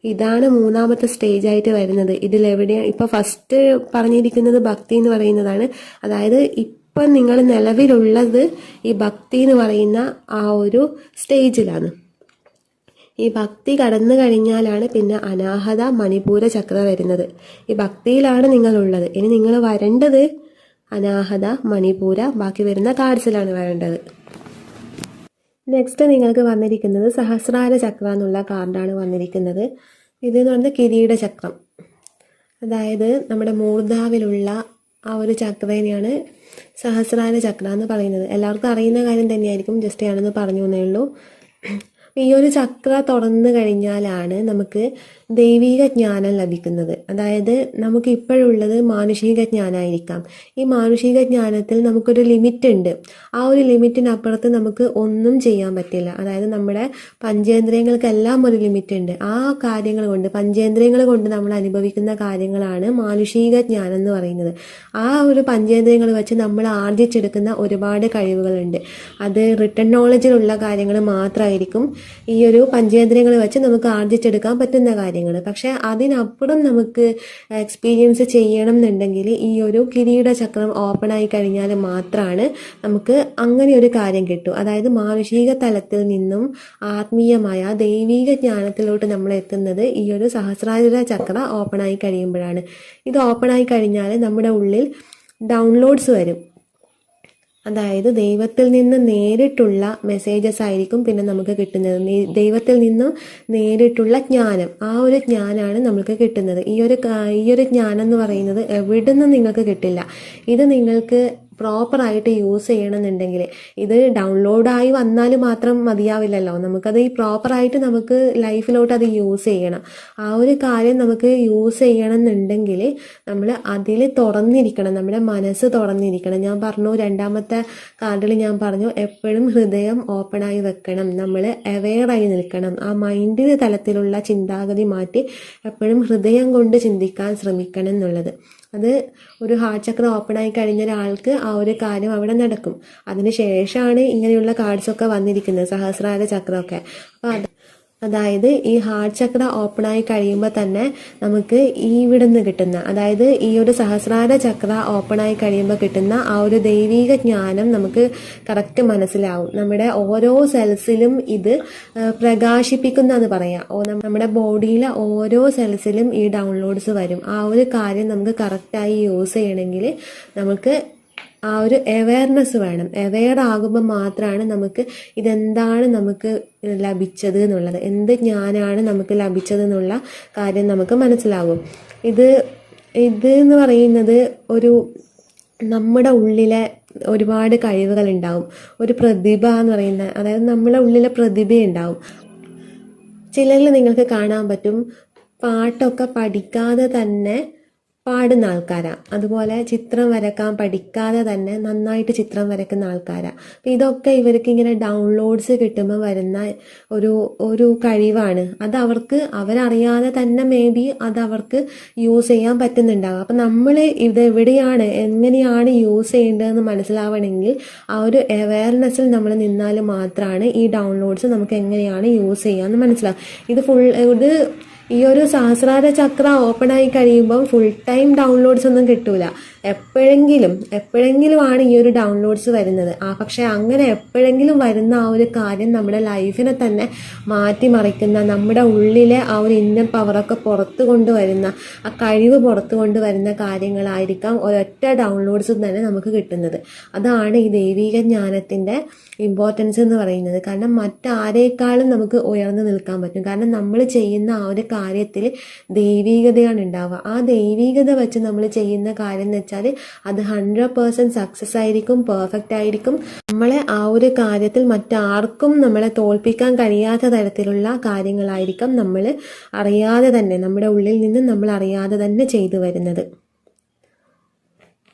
ഇതാണ് മൂന്നാമത്തെ സ്റ്റേജായിട്ട് വരുന്നത്. ഇതിലെവിടെയാണ് ഇപ്പം ഫസ്റ്റ് പറഞ്ഞിരിക്കുന്നത് ഭക്തി എന്ന് പറയുന്നതാണ്. അതായത് ഇപ്പം നിങ്ങൾ നിലവിലുള്ളത് ഈ ഭക്തി എന്ന് പറയുന്ന ആ ഒരു സ്റ്റേജിലാണ്. ഈ ഭക്തി കടന്നു കഴിഞ്ഞാലാണ് പിന്നെ അനാഹത മണിപൂര ചക്ര വരുന്നത്. ഈ ഭക്തിയിലാണ് നിങ്ങളുള്ളത്. ഇനി നിങ്ങൾ വരേണ്ടത് അനാഹത, മണിപൂര, ബാക്കി വരുന്ന കാർഡ്സിലാണ് വേണ്ടത്. നെക്സ്റ്റ് നിങ്ങൾക്ക് വന്നിരിക്കുന്നത് സഹസ്രാര ചക്ര എന്നുള്ള കാർഡാണ് വന്നിരിക്കുന്നത്. ഇതെന്ന് പറയുന്നത് കിരീട ചക്രം. അതായത് നമ്മുടെ മൂർധാവിലുള്ള ആ ഒരു ചക്രേനെയാണ് സഹസ്രാര ചക്ര എന്ന് പറയുന്നത്. എല്ലാവർക്കും അറിയുന്ന കാര്യം തന്നെയായിരിക്കും, ജസ്റ്റ് ഞാനൊന്ന് പറഞ്ഞു എന്നേ ഉള്ളൂ. ഈ ഒരു ചക്ര തുറന്നു കഴിഞ്ഞാലാണ് നമുക്ക് ദൈവിക ജ്ഞാനം ലഭിക്കുന്നത്. അതായത് നമുക്ക് ഇപ്പോഴുള്ളത് മാനുഷിക ജ്ഞാനമായിരിക്കാം. ഈ മാനുഷിക ജ്ഞാനത്തിൽ നമുക്കൊരു ലിമിറ്റ് ഉണ്ട്. ആ ഒരു ലിമിറ്റിനപ്പുറത്ത് നമുക്ക് ഒന്നും ചെയ്യാൻ പറ്റില്ല. അതായത് നമ്മുടെ പഞ്ചേന്ദ്രിയങ്ങൾക്കെല്ലാം ഒരു ലിമിറ്റ് ഉണ്ട്. ആ കാര്യങ്ങൾ കൊണ്ട്, പഞ്ചേന്ദ്രിയങ്ങൾ കൊണ്ട് നമ്മൾ അനുഭവിക്കുന്ന കാര്യങ്ങളാണ് മാനുഷിക ജ്ഞാനം എന്ന് പറയുന്നത്. ആ ഒരു പഞ്ചേന്ദ്രിയങ്ങൾ വെച്ച് നമ്മൾ ആർജിച്ചെടുക്കുന്ന ഒരുപാട് കഴിവുകളുണ്ട്. അത് റിട്ടൺ നോളജിലുള്ള കാര്യങ്ങൾ മാത്രമായിരിക്കും ഈ ഒരു പഞ്ചേന്ദ്രിയങ്ങൾ വെച്ച് നമുക്ക് ആർജിച്ചെടുക്കാൻ പറ്റുന്ന കാര്യങ്ങൾ. പക്ഷെ അതിനപ്പുറം നമുക്ക് എക്സ്പീരിയൻസ് ചെയ്യണം എന്നുണ്ടെങ്കിൽ ഈ ഒരു കിരീട ചക്രം ഓപ്പൺ ആയി കഴിഞ്ഞാൽ മാത്രമാണ് നമുക്ക് അങ്ങനെ ഒരു കാര്യം കിട്ടും. അതായത് മാനുഷിക തലത്തിൽ നിന്നും ആത്മീയമായ ദൈവിക ജ്ഞാനത്തിലോട്ട് നമ്മൾ എത്തുന്നത് ഈ ഒരു സഹസ്രാര ചക്ര ഓപ്പൺ ആയി കഴിയുമ്പോഴാണ്. ഇത് ഓപ്പൺ ആയി കഴിഞ്ഞാൽ നമ്മുടെ ഉള്ളിൽ ഡൗൺലോഡ്സ് വരും. അതായത് ദൈവത്തിൽ നിന്ന് നേരിട്ടുള്ള മെസ്സേജസ് ആയിരിക്കും പിന്നെ നമുക്ക് കിട്ടുന്നത്. ദൈവത്തിൽ നിന്നും നേരിട്ടുള്ള ജ്ഞാനം, ആ ഒരു ജ്ഞാനമാണ് നമുക്ക് കിട്ടുന്നത്. ഈ ഒരു ജ്ഞാനം എന്ന് പറയുന്നത് എവിടെ നിന്നും നിങ്ങൾക്ക് കിട്ടില്ല. ഇത് നിങ്ങൾക്ക് പ്രോപ്പറായിട്ട് യൂസ് ചെയ്യണമെന്നുണ്ടെങ്കിൽ, ഇത് ഡൗൺലോഡായി വന്നാൽ മാത്രം മതിയാവില്ലല്ലോ, നമുക്കത് ഈ പ്രോപ്പറായിട്ട് നമുക്ക് ലൈഫിലോട്ട് അത് യൂസ് ചെയ്യണം. ആ ഒരു കാര്യം നമുക്ക് യൂസ് ചെയ്യണമെന്നുണ്ടെങ്കിൽ നമ്മൾ അതിൽ തുറന്നിരിക്കണം, നമ്മുടെ മനസ്സ് തുറന്നിരിക്കണം. ഞാൻ പറഞ്ഞു, രണ്ടാമത്തെ കാർഡിൽ ഞാൻ പറഞ്ഞു, എപ്പോഴും ഹൃദയം ഓപ്പണായി വെക്കണം, നമ്മൾ അവെയറായി നിൽക്കണം. ആ മൈൻഡിന് തലത്തിലുള്ള ചിന്താഗതി മാറ്റി എപ്പോഴും ഹൃദയം കൊണ്ട് ചിന്തിക്കാൻ ശ്രമിക്കണം എന്നുള്ളത്. അത് ഒരു ഹാർട്ട് ചക്ര ഓപ്പൺ ആയി കഴിഞ്ഞ ഒരാൾക്ക് ആ ഒരു കാര്യം അവിടെ നടക്കും. അതിന് ശേഷമാണ് ഇങ്ങനെയുള്ള കാർഡ്സൊക്കെ വന്നിരിക്കുന്നത്, സഹസ്രാര ചക്രമൊക്കെ. അപ്പോൾ അതായത് ഈ ഹാർട്ട് ചക്ര ഓപ്പൺ ആയി കഴിയുമ്പോൾ തന്നെ നമുക്ക് ഈ ഇവിടുന്ന് കിട്ടുന്ന, അതായത് ഈ ഒരു സഹസ്രാര ചക്ര ഓപ്പൺ ആയി കഴിയുമ്പോൾ കിട്ടുന്ന ആ ഒരു ദൈവിക ജ്ഞാനം നമുക്ക് കറക്റ്റ് മനസ്സിലാവും. നമ്മുടെ ഓരോ സെൽസിലും ഇത് പ്രകാശിപ്പിക്കുന്നതെന്ന് പറയാം. നമ്മുടെ ബോഡിയിലെ ഓരോ സെൽസിലും ഈ ഡൗൺലോഡ്സ് വരും. ആ ഒരു കാര്യം നമുക്ക് കറക്റ്റായി യൂസ് ചെയ്യണമെങ്കിൽ നമുക്ക് ആ ഒരു അവെയർനെസ് വേണം. അവെയർ ആകുമ്പോൾ മാത്രമാണ് നമുക്ക് ഇതെന്താണ് നമുക്ക് ലഭിച്ചത് എന്നുള്ളത്, എന്ത് ജ്ഞാനമാണ് നമുക്ക് ലഭിച്ചത് എന്നുള്ള കാര്യം നമുക്ക് മനസ്സിലാകും. ഇത് എന്ന് പറയുന്നത് ഒരു നമ്മുടെ ഉള്ളിലെ ഒരുപാട് കഴിവുകൾ ഉണ്ടാവും. ഒരു പ്രതിഭ എന്ന് പറയുന്ന, അതായത് നമ്മുടെ ഉള്ളിലെ പ്രതിഭയുണ്ടാവും. ചിലരിൽ നിങ്ങൾക്ക് കാണാൻ പറ്റും പാട്ടൊക്കെ പഠിക്കാതെ തന്നെ പാടുന്ന ആൾക്കാരാണ്. അതുപോലെ ചിത്രം വരക്കാൻ പഠിക്കാതെ തന്നെ നന്നായിട്ട് ചിത്രം വരക്കുന്ന ആൾക്കാരാണ്. അപ്പം ഇതൊക്കെ ഇവർക്ക് ഇങ്ങനെ ഡൗൺലോഡ്സ് കിട്ടുമ്പോൾ വരുന്ന ഒരു കഴിവാണ്. അത് അവരറിയാതെ തന്നെ മേ ബി അത് അവർക്ക് യൂസ് ചെയ്യാൻ പറ്റുന്നുണ്ടാകും. അപ്പം നമ്മൾ ഇതെവിടെയാണ്, എങ്ങനെയാണ് യൂസ് ചെയ്യേണ്ടതെന്ന് മനസ്സിലാവണമെങ്കിൽ ആ ഒരു അവെയർനെസ്സിൽ നമ്മൾ നിന്നാൽ മാത്രമാണ് ഈ ഡൗൺലോഡ്സ് നമുക്ക് എങ്ങനെയാണ് യൂസ് ചെയ്യാമെന്ന് മനസ്സിലാവും. ഇത് ഈ ഒരു സഹസ്രാര ചക്ര ഓപ്പൺ ആയി കഴിയുമ്പോൾ ഫുൾ ടൈം ഡൗൺലോഡ്സ് ഒന്നും കിട്ടൂല. എപ്പോഴെങ്കിലും ആണ് ഈ ഒരു ഡൗൺലോഡ്സ് വരുന്നത്. പക്ഷെ അങ്ങനെ എപ്പോഴെങ്കിലും വരുന്ന ആ ഒരു കാര്യം നമ്മുടെ ലൈഫിനെ തന്നെ മാറ്റിമറിക്കുന്ന, നമ്മുടെ ഉള്ളിലെ ആ ഒരു ഇന്നർ പവറൊക്കെ പുറത്തു കൊണ്ടുവരുന്ന, ആ കഴിവ് പുറത്തു കൊണ്ടുവരുന്ന കാര്യങ്ങളായിരിക്കാം ഒരൊറ്റ ഡൗൺലോഡ്സ് തന്നെ നമുക്ക് കിട്ടുന്നത്. അതാണ് ഈ ദൈവിക ജ്ഞാനത്തിൻ്റെ ഇമ്പോർട്ടൻസ് എന്ന് പറയുന്നത്. കാരണം മറ്റാരേക്കാളും നമുക്ക് ഉയർന്നു നിൽക്കാൻ പറ്റും. കാരണം നമ്മൾ ചെയ്യുന്ന ആ ഒരു കാര്യത്തിൽ ദൈവികതയാണ് ഉണ്ടാവുക. ആ ദൈവികത വെച്ച് നമ്മൾ ചെയ്യുന്ന കാര്യം എന്ന് വെച്ചാൽ അത് 100% സക്സസ് ആയിരിക്കും, പെർഫെക്റ്റ് ആയിരിക്കും. നമ്മളെ ആ ഒരു കാര്യത്തിൽ മറ്റാർക്കും നമ്മളെ തോൽപ്പിക്കാൻ കഴിയാത്ത തരത്തിലുള്ള കാര്യങ്ങളായിരിക്കും നമ്മൾ അറിയാതെ തന്നെ, നമ്മുടെ ഉള്ളിൽ നിന്ന് നമ്മൾ അറിയാതെ തന്നെ ചെയ്തു വരുന്നത്.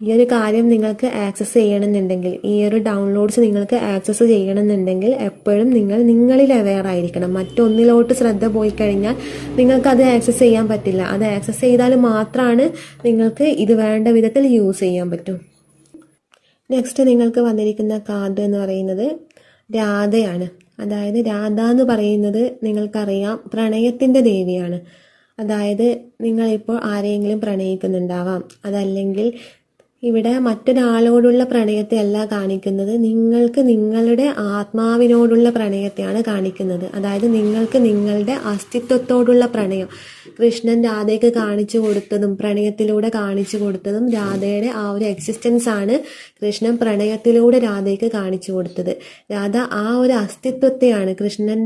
ഈ ഒരു കാര്യം നിങ്ങൾക്ക് ആക്സസ് ചെയ്യണമെന്നുണ്ടെങ്കിൽ, ഈ ഒരു ഡൗൺലോഡ്സ് നിങ്ങൾക്ക് ആക്സസ് ചെയ്യണമെന്നുണ്ടെങ്കിൽ എപ്പോഴും നിങ്ങളിൽ അവെയർ ആയിരിക്കണം. മറ്റൊന്നിലോട്ട് ശ്രദ്ധ പോയി കഴിഞ്ഞാൽ നിങ്ങൾക്കത് ആക്സസ് ചെയ്യാൻ പറ്റില്ല. അത് ആക്സസ് ചെയ്താൽ മാത്രമാണ് നിങ്ങൾക്ക് ഇത് വേണ്ട വിധത്തിൽ യൂസ് ചെയ്യാൻ പറ്റും. നെക്സ്റ്റ് നിങ്ങൾക്ക് വന്നിരിക്കുന്ന കാർഡ് എന്ന് പറയുന്നത് രാധയാണ്. അതായത് രാധ എന്ന് പറയുന്നത് നിങ്ങൾക്കറിയാം പ്രണയത്തിൻ്റെ ദേവിയാണ്. അതായത് നിങ്ങളിപ്പോൾ ആരെയെങ്കിലും പ്രണയിക്കുന്നുണ്ടാവാം, അതല്ലെങ്കിൽ ഇവിടെ മറ്റൊരാളോടുള്ള പ്രണയത്തെ അല്ല കാണിക്കുന്നത്, നിങ്ങൾക്ക് നിങ്ങളുടെ ആത്മാവിനോടുള്ള പ്രണയത്തെയാണ് കാണിക്കുന്നത്. അതായത് നിങ്ങൾക്ക് നിങ്ങളുടെ അസ്തിത്വത്തോടുള്ള പ്രണയം. കൃഷ്ണൻ രാധയ്ക്ക് കാണിച്ചു കൊടുത്തതും പ്രണയത്തിലൂടെ കാണിച്ചു കൊടുത്തതും രാധയുടെ ആ ഒരു എക്സിസ്റ്റൻസ് ആണ് കൃഷ്ണൻ പ്രണയത്തിലൂടെ രാധയ്ക്ക് കാണിച്ചു കൊടുത്തത്. രാധ ആ ഒരു അസ്തിത്വത്തെയാണ്, കൃഷ്ണൻ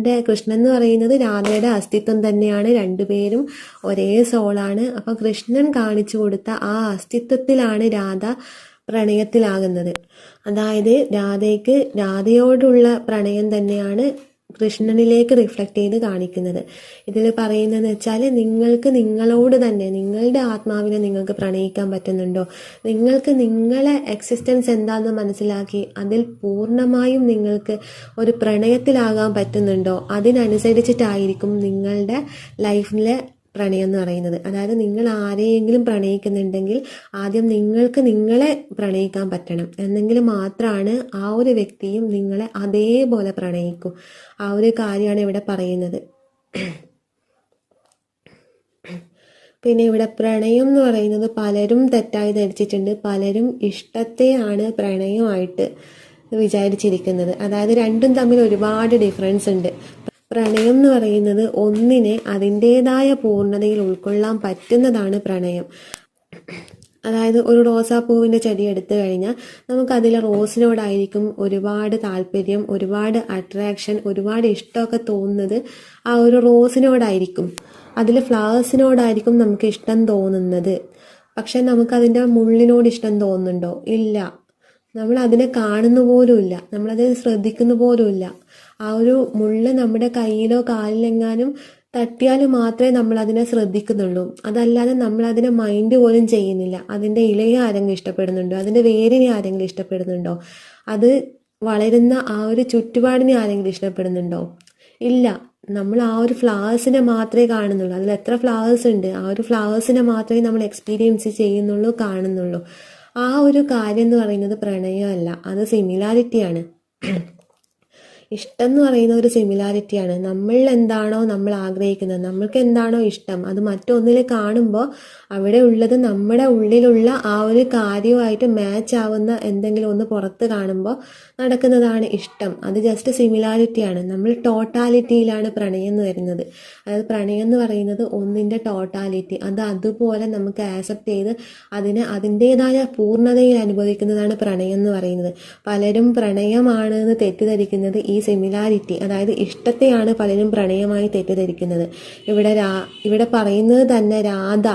എന്ന് പറയുന്നത് രാധയുടെ അസ്തിത്വം തന്നെയാണ്. രണ്ടുപേരും ഒരേ സോളാണ്. അപ്പം കൃഷ്ണൻ കാണിച്ചു കൊടുത്ത ആ അസ്തിത്വത്തിലാണ് രാധ പ്രണയത്തിലാകുന്നത്. അതായത് രാധയോടുള്ള പ്രണയം തന്നെയാണ് കൃഷ്ണനിലേക്ക് റിഫ്ലക്റ്റ് ചെയ്ത് കാണിക്കുന്നത്. ഇതിൽ പറയുന്നതെന്ന് വെച്ചാൽ, നിങ്ങൾക്ക് നിങ്ങളോട് തന്നെ, നിങ്ങളുടെ ആത്മാവിനെ നിങ്ങൾക്ക് പ്രണയിക്കാൻ പറ്റുന്നുണ്ടോ? നിങ്ങൾക്ക് നിങ്ങളെ എക്സിസ്റ്റൻസ് എന്താണെന്ന് മനസ്സിലാക്കി അതിൽ പൂർണ്ണമായും നിങ്ങൾക്ക് ഒരു പ്രണയത്തിലാകാൻ പറ്റുന്നുണ്ടോ? അതിനനുസരിച്ചിട്ടായിരിക്കും നിങ്ങളുടെ ലൈഫിലെ പ്രണയം എന്ന് പറയുന്നത്. അതായത് നിങ്ങൾ ആരെയെങ്കിലും പ്രണയിക്കുന്നുണ്ടെങ്കിൽ ആദ്യം നിങ്ങൾക്ക് നിങ്ങളെ പ്രണയിക്കാൻ പറ്റണം. എന്നെങ്കിൽ മാത്രമാണ് ആ ഒരു വ്യക്തിയും നിങ്ങളെ അതേപോലെ പ്രണയിക്കും. ആ ഒരു കാര്യമാണ് ഇവിടെ പറയുന്നത്. പിന്നെ ഇവിടെ പ്രണയം എന്ന് പറയുന്നത് പലരും തെറ്റായി ധരിച്ചിട്ടുണ്ട്. പലരും ഇഷ്ടത്തെയാണ് പ്രണയമായിട്ട് വിചാരിച്ചിരിക്കുന്നത്. അതായത് രണ്ടും തമ്മിൽ ഒരുപാട് ഡിഫറൻസ് ഉണ്ട്. പ്രണയം എന്ന് പറയുന്നത് ഒന്നിനെ അതിൻ്റെതായ പൂർണ്ണതയിൽ ഉൾക്കൊള്ളാൻ പറ്റുന്നതാണ് പ്രണയം. അതായത് ഒരു റോസാപ്പൂവിൻ്റെ ചെടി എടുത്തു കഴിഞ്ഞാൽ നമുക്കതിലെ റോസിനോടായിരിക്കും ഒരുപാട് താല്പര്യം, ഒരുപാട് അട്രാക്ഷൻ, ഒരുപാട് ഇഷ്ടമൊക്കെ തോന്നുന്നത് ആ ഒരു റോസിനോടായിരിക്കും. അതിലെ ഫ്ലവേഴ്സിനോടായിരിക്കും നമുക്ക് ഇഷ്ടം തോന്നുന്നത്. പക്ഷെ നമുക്കതിൻ്റെ മുള്ളിനോട് ഇഷ്ടം തോന്നുന്നുണ്ടോ? ഇല്ല. നമ്മൾ അതിനെ കാണുന്നു പോലുമില്ല, നമ്മളതിനെ ശ്രദ്ധിക്കുന്നു പോലുമില്ല. ആ ഒരു മുള്ള് നമ്മുടെ കയ്യിലോ കാലിലെങ്ങാനും തട്ടിയാൽ മാത്രമേ നമ്മൾ അതിനെ ശ്രദ്ധിക്കുന്നുള്ളൂ. അതല്ലാതെ നമ്മൾ അതിനെ മൈൻഡ് പോലും ചെയ്യുന്നില്ല. അതിൻ്റെ ഇലയെ ആരെങ്കിലും ഇഷ്ടപ്പെടുന്നുണ്ടോ? അതിൻ്റെ വേരിനെ ആരെങ്കിലും ഇഷ്ടപ്പെടുന്നുണ്ടോ? അത് വളരുന്ന ആ ഒരു ചുറ്റുപാടിനെ ആരെങ്കിലും ഇഷ്ടപ്പെടുന്നുണ്ടോ? ഇല്ല. നമ്മൾ ആ ഒരു ഫ്ലവേഴ്സിനെ മാത്രമേ കാണുന്നുള്ളൂ. അതിൽ എത്ര ഫ്ലവേഴ്സ് ഉണ്ട്, ആ ഒരു ഫ്ലവേഴ്സിനെ മാത്രമേ നമ്മൾ എക്സ്പീരിയൻസ് ചെയ്യുന്നുള്ളൂ, കാണുന്നുള്ളൂ. ആ ഒരു കാര്യം എന്ന് പറയുന്നത് പ്രണയമല്ല, അത് സിമിലാരിറ്റിയാണ്. ഇഷ്ടം എന്ന് പറയുന്ന ഒരു സിമിലാരിറ്റിയാണ്. നമ്മൾ എന്താണോ നമ്മൾ ആഗ്രഹിക്കുന്നത്, നമ്മൾക്ക് എന്താണോ ഇഷ്ടം, അത് മറ്റൊന്നിൽ കാണുമ്പോൾ അവിടെ ഉള്ളത് നമ്മുടെ ഉള്ളിലുള്ള ആ ഒരു കാര്യമായിട്ട് മാച്ച് ആവുന്ന എന്തെങ്കിലും ഒന്ന് പുറത്ത് കാണുമ്പോൾ നടക്കുന്നതാണ് ഇഷ്ടം. അത് ജസ്റ്റ് സിമിലാരിറ്റിയാണ്. നമ്മൾ ടോട്ടാലിറ്റിയിലാണ് പ്രണയം എന്ന് വരുന്നത്. അതായത് പ്രണയം എന്ന് പറയുന്നത് ഒന്നിൻ്റെ ടോട്ടാലിറ്റി, അത് അതുപോലെ നമുക്ക് ആക്സെപ്റ്റ് ചെയ്ത് അതിനെ അതിൻ്റെതായ പൂർണ്ണതയിൽ അനുഭവിക്കുന്നതാണ് പ്രണയം എന്ന് പറയുന്നത്. പലരും പ്രണയമാണ് എന്ന് തെറ്റിദ്ധരിക്കുന്നത് ഈ സിമിലാരിറ്റി, അതായത് ഇഷ്ടത്തെയാണ് പലരും പ്രണയമായി തെറ്റിദ്ധരിക്കുന്നത്. ഇവിടെ പറയുന്നത് തന്നെ രാധ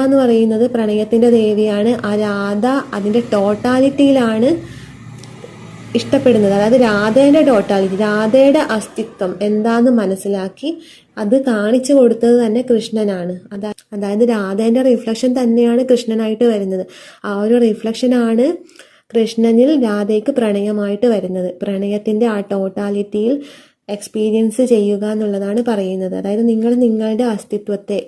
എന്ന് പറയുന്നത് പ്രണയത്തിൻ്റെ ദേവിയാണ്. ആ രാധ അതിൻ്റെ ടോട്ടാലിറ്റിയിലാണ് ഇഷ്ടപ്പെടുന്നത്. അതായത് രാധയുടെ ടോട്ടാലിറ്റി, രാധയുടെ അസ്തിത്വം എന്താന്ന് മനസ്സിലാക്കി അത് കാണിച്ചു കൊടുത്തത് തന്നെ കൃഷ്ണനാണ്. അതായത് രാധേൻ്റെ റിഫ്ലക്ഷൻ തന്നെയാണ് കൃഷ്ണനായിട്ട് വരുന്നത്. ആ ഒരു റിഫ്ലക്ഷനാണ് കൃഷ്ണനിൽ രാധയ്ക്ക് പ്രണയമായിട്ട് വരുന്നത്. പ്രണയത്തിൻ്റെ ആ ടോട്ടാലിറ്റിയിൽ എക്സ്പീരിയൻസ് ചെയ്യുക എന്നുള്ളതാണ് പറയുന്നത്. അതായത് നിങ്ങൾ നിങ്ങളുടെ അസ്തിത്വത്തെ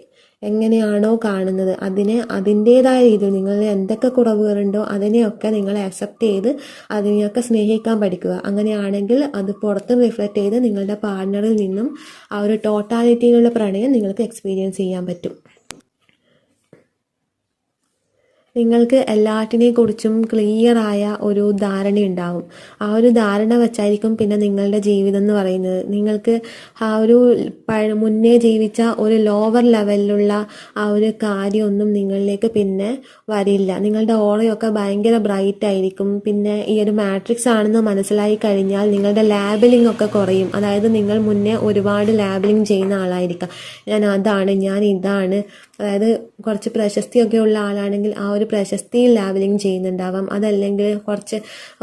എങ്ങനെയാണോ കാണുന്നത് അതിനെ അതിൻ്റെതായ രീതിയിൽ നിങ്ങളിൽ എന്തൊക്കെ കുറവുകളുണ്ടോ അതിനെയൊക്കെ നിങ്ങൾ അക്സെപ്റ്റ് ചെയ്ത് അതിനെയൊക്കെ സ്നേഹിക്കാൻ പഠിക്കുക. അങ്ങനെയാണെങ്കിൽ അത് പുറത്ത് റിഫ്ലക്റ്റ് ചെയ്ത് നിങ്ങളുടെ പാർട്ണറിൽ നിന്നും ആ ഒരു ടോട്ടാലിറ്റിയിലുള്ള പ്രണയം നിങ്ങൾക്ക് എക്സ്പീരിയൻസ് ചെയ്യാൻ പറ്റും. നിങ്ങൾക്ക് എല്ലാറ്റിനെ കുറിച്ചും ക്ലിയറായ ഒരു ധാരണയുണ്ടാവും. ആ ഒരു ധാരണ വെച്ചായിരിക്കും പിന്നെ നിങ്ങളുടെ ജീവിതം എന്ന് പറയുന്നത്. നിങ്ങൾക്ക് ആ ഒരു മുന്നേ ജീവിച്ച ഒരു ലോവർ ലെവലിലുള്ള ആ ഒരു കാര്യമൊന്നും നിങ്ങളിലേക്ക് പിന്നെ വരില്ല. നിങ്ങളുടെ ഓറയൊക്കെ ഭയങ്കര ബ്രൈറ്റ് ആയിരിക്കും. പിന്നെ ഈ ഒരു മാട്രിക്സ് ആണെന്ന് മനസ്സിലായി കഴിഞ്ഞാൽ നിങ്ങളുടെ ലാബലിംഗ് ഒക്കെ കുറയും. അതായത് നിങ്ങൾ മുന്നേ ഒരുപാട് ലാബലിംഗ് ചെയ്യുന്ന ആളായിരിക്കാം. ഞാൻ അതാണ്, ഞാൻ ഇതാണ്. അതായത് കുറച്ച് പ്രശസ്തിയൊക്കെ ഉള്ള ആളാണെങ്കിൽ ആ ഒരു പ്രശസ്തിയിൽ ലാബലിംഗ് ചെയ്യുന്നുണ്ടാവാം. അതല്ലെങ്കിൽ കുറച്ച്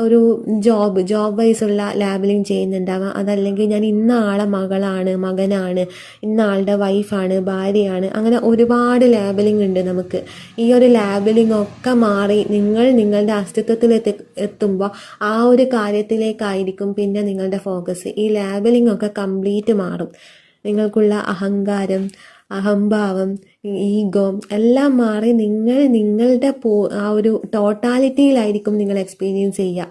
ഒരു ജോബ് വൈസുള്ള ലാബലിംഗ് ചെയ്യുന്നുണ്ടാവാം. അതല്ലെങ്കിൽ ഞാൻ ഇന്ന ആളെ മകനാണ്, ഇന്ന ആളുടെ വൈഫാണ്, ഭാര്യയാണ്. അങ്ങനെ ഒരുപാട് ലാബലിംഗ് ഉണ്ട് നമുക്ക്. ഈ ഒരു ലാബലിംഗ് ഒക്കെ മാറി നിങ്ങൾ നിങ്ങളുടെ അസ്തിത്വത്തിൽ എത്തുമ്പോൾ ആ ഒരു കാര്യത്തിലേക്കായിരിക്കും പിന്നെ നിങ്ങളുടെ ഫോക്കസ്. ഈ ലാബലിംഗ് ഒക്കെ കംപ്ലീറ്റ് മാറും. നിങ്ങൾക്കുള്ള അഹംഭാവം, ഈഗോ എല്ലാം മാറി നിങ്ങൾ നിങ്ങളുടെ ആ ഒരു ടോട്ടാലിറ്റിയിലായിരിക്കും നിങ്ങൾ എക്സ്പീരിയൻസ് ചെയ്യുക.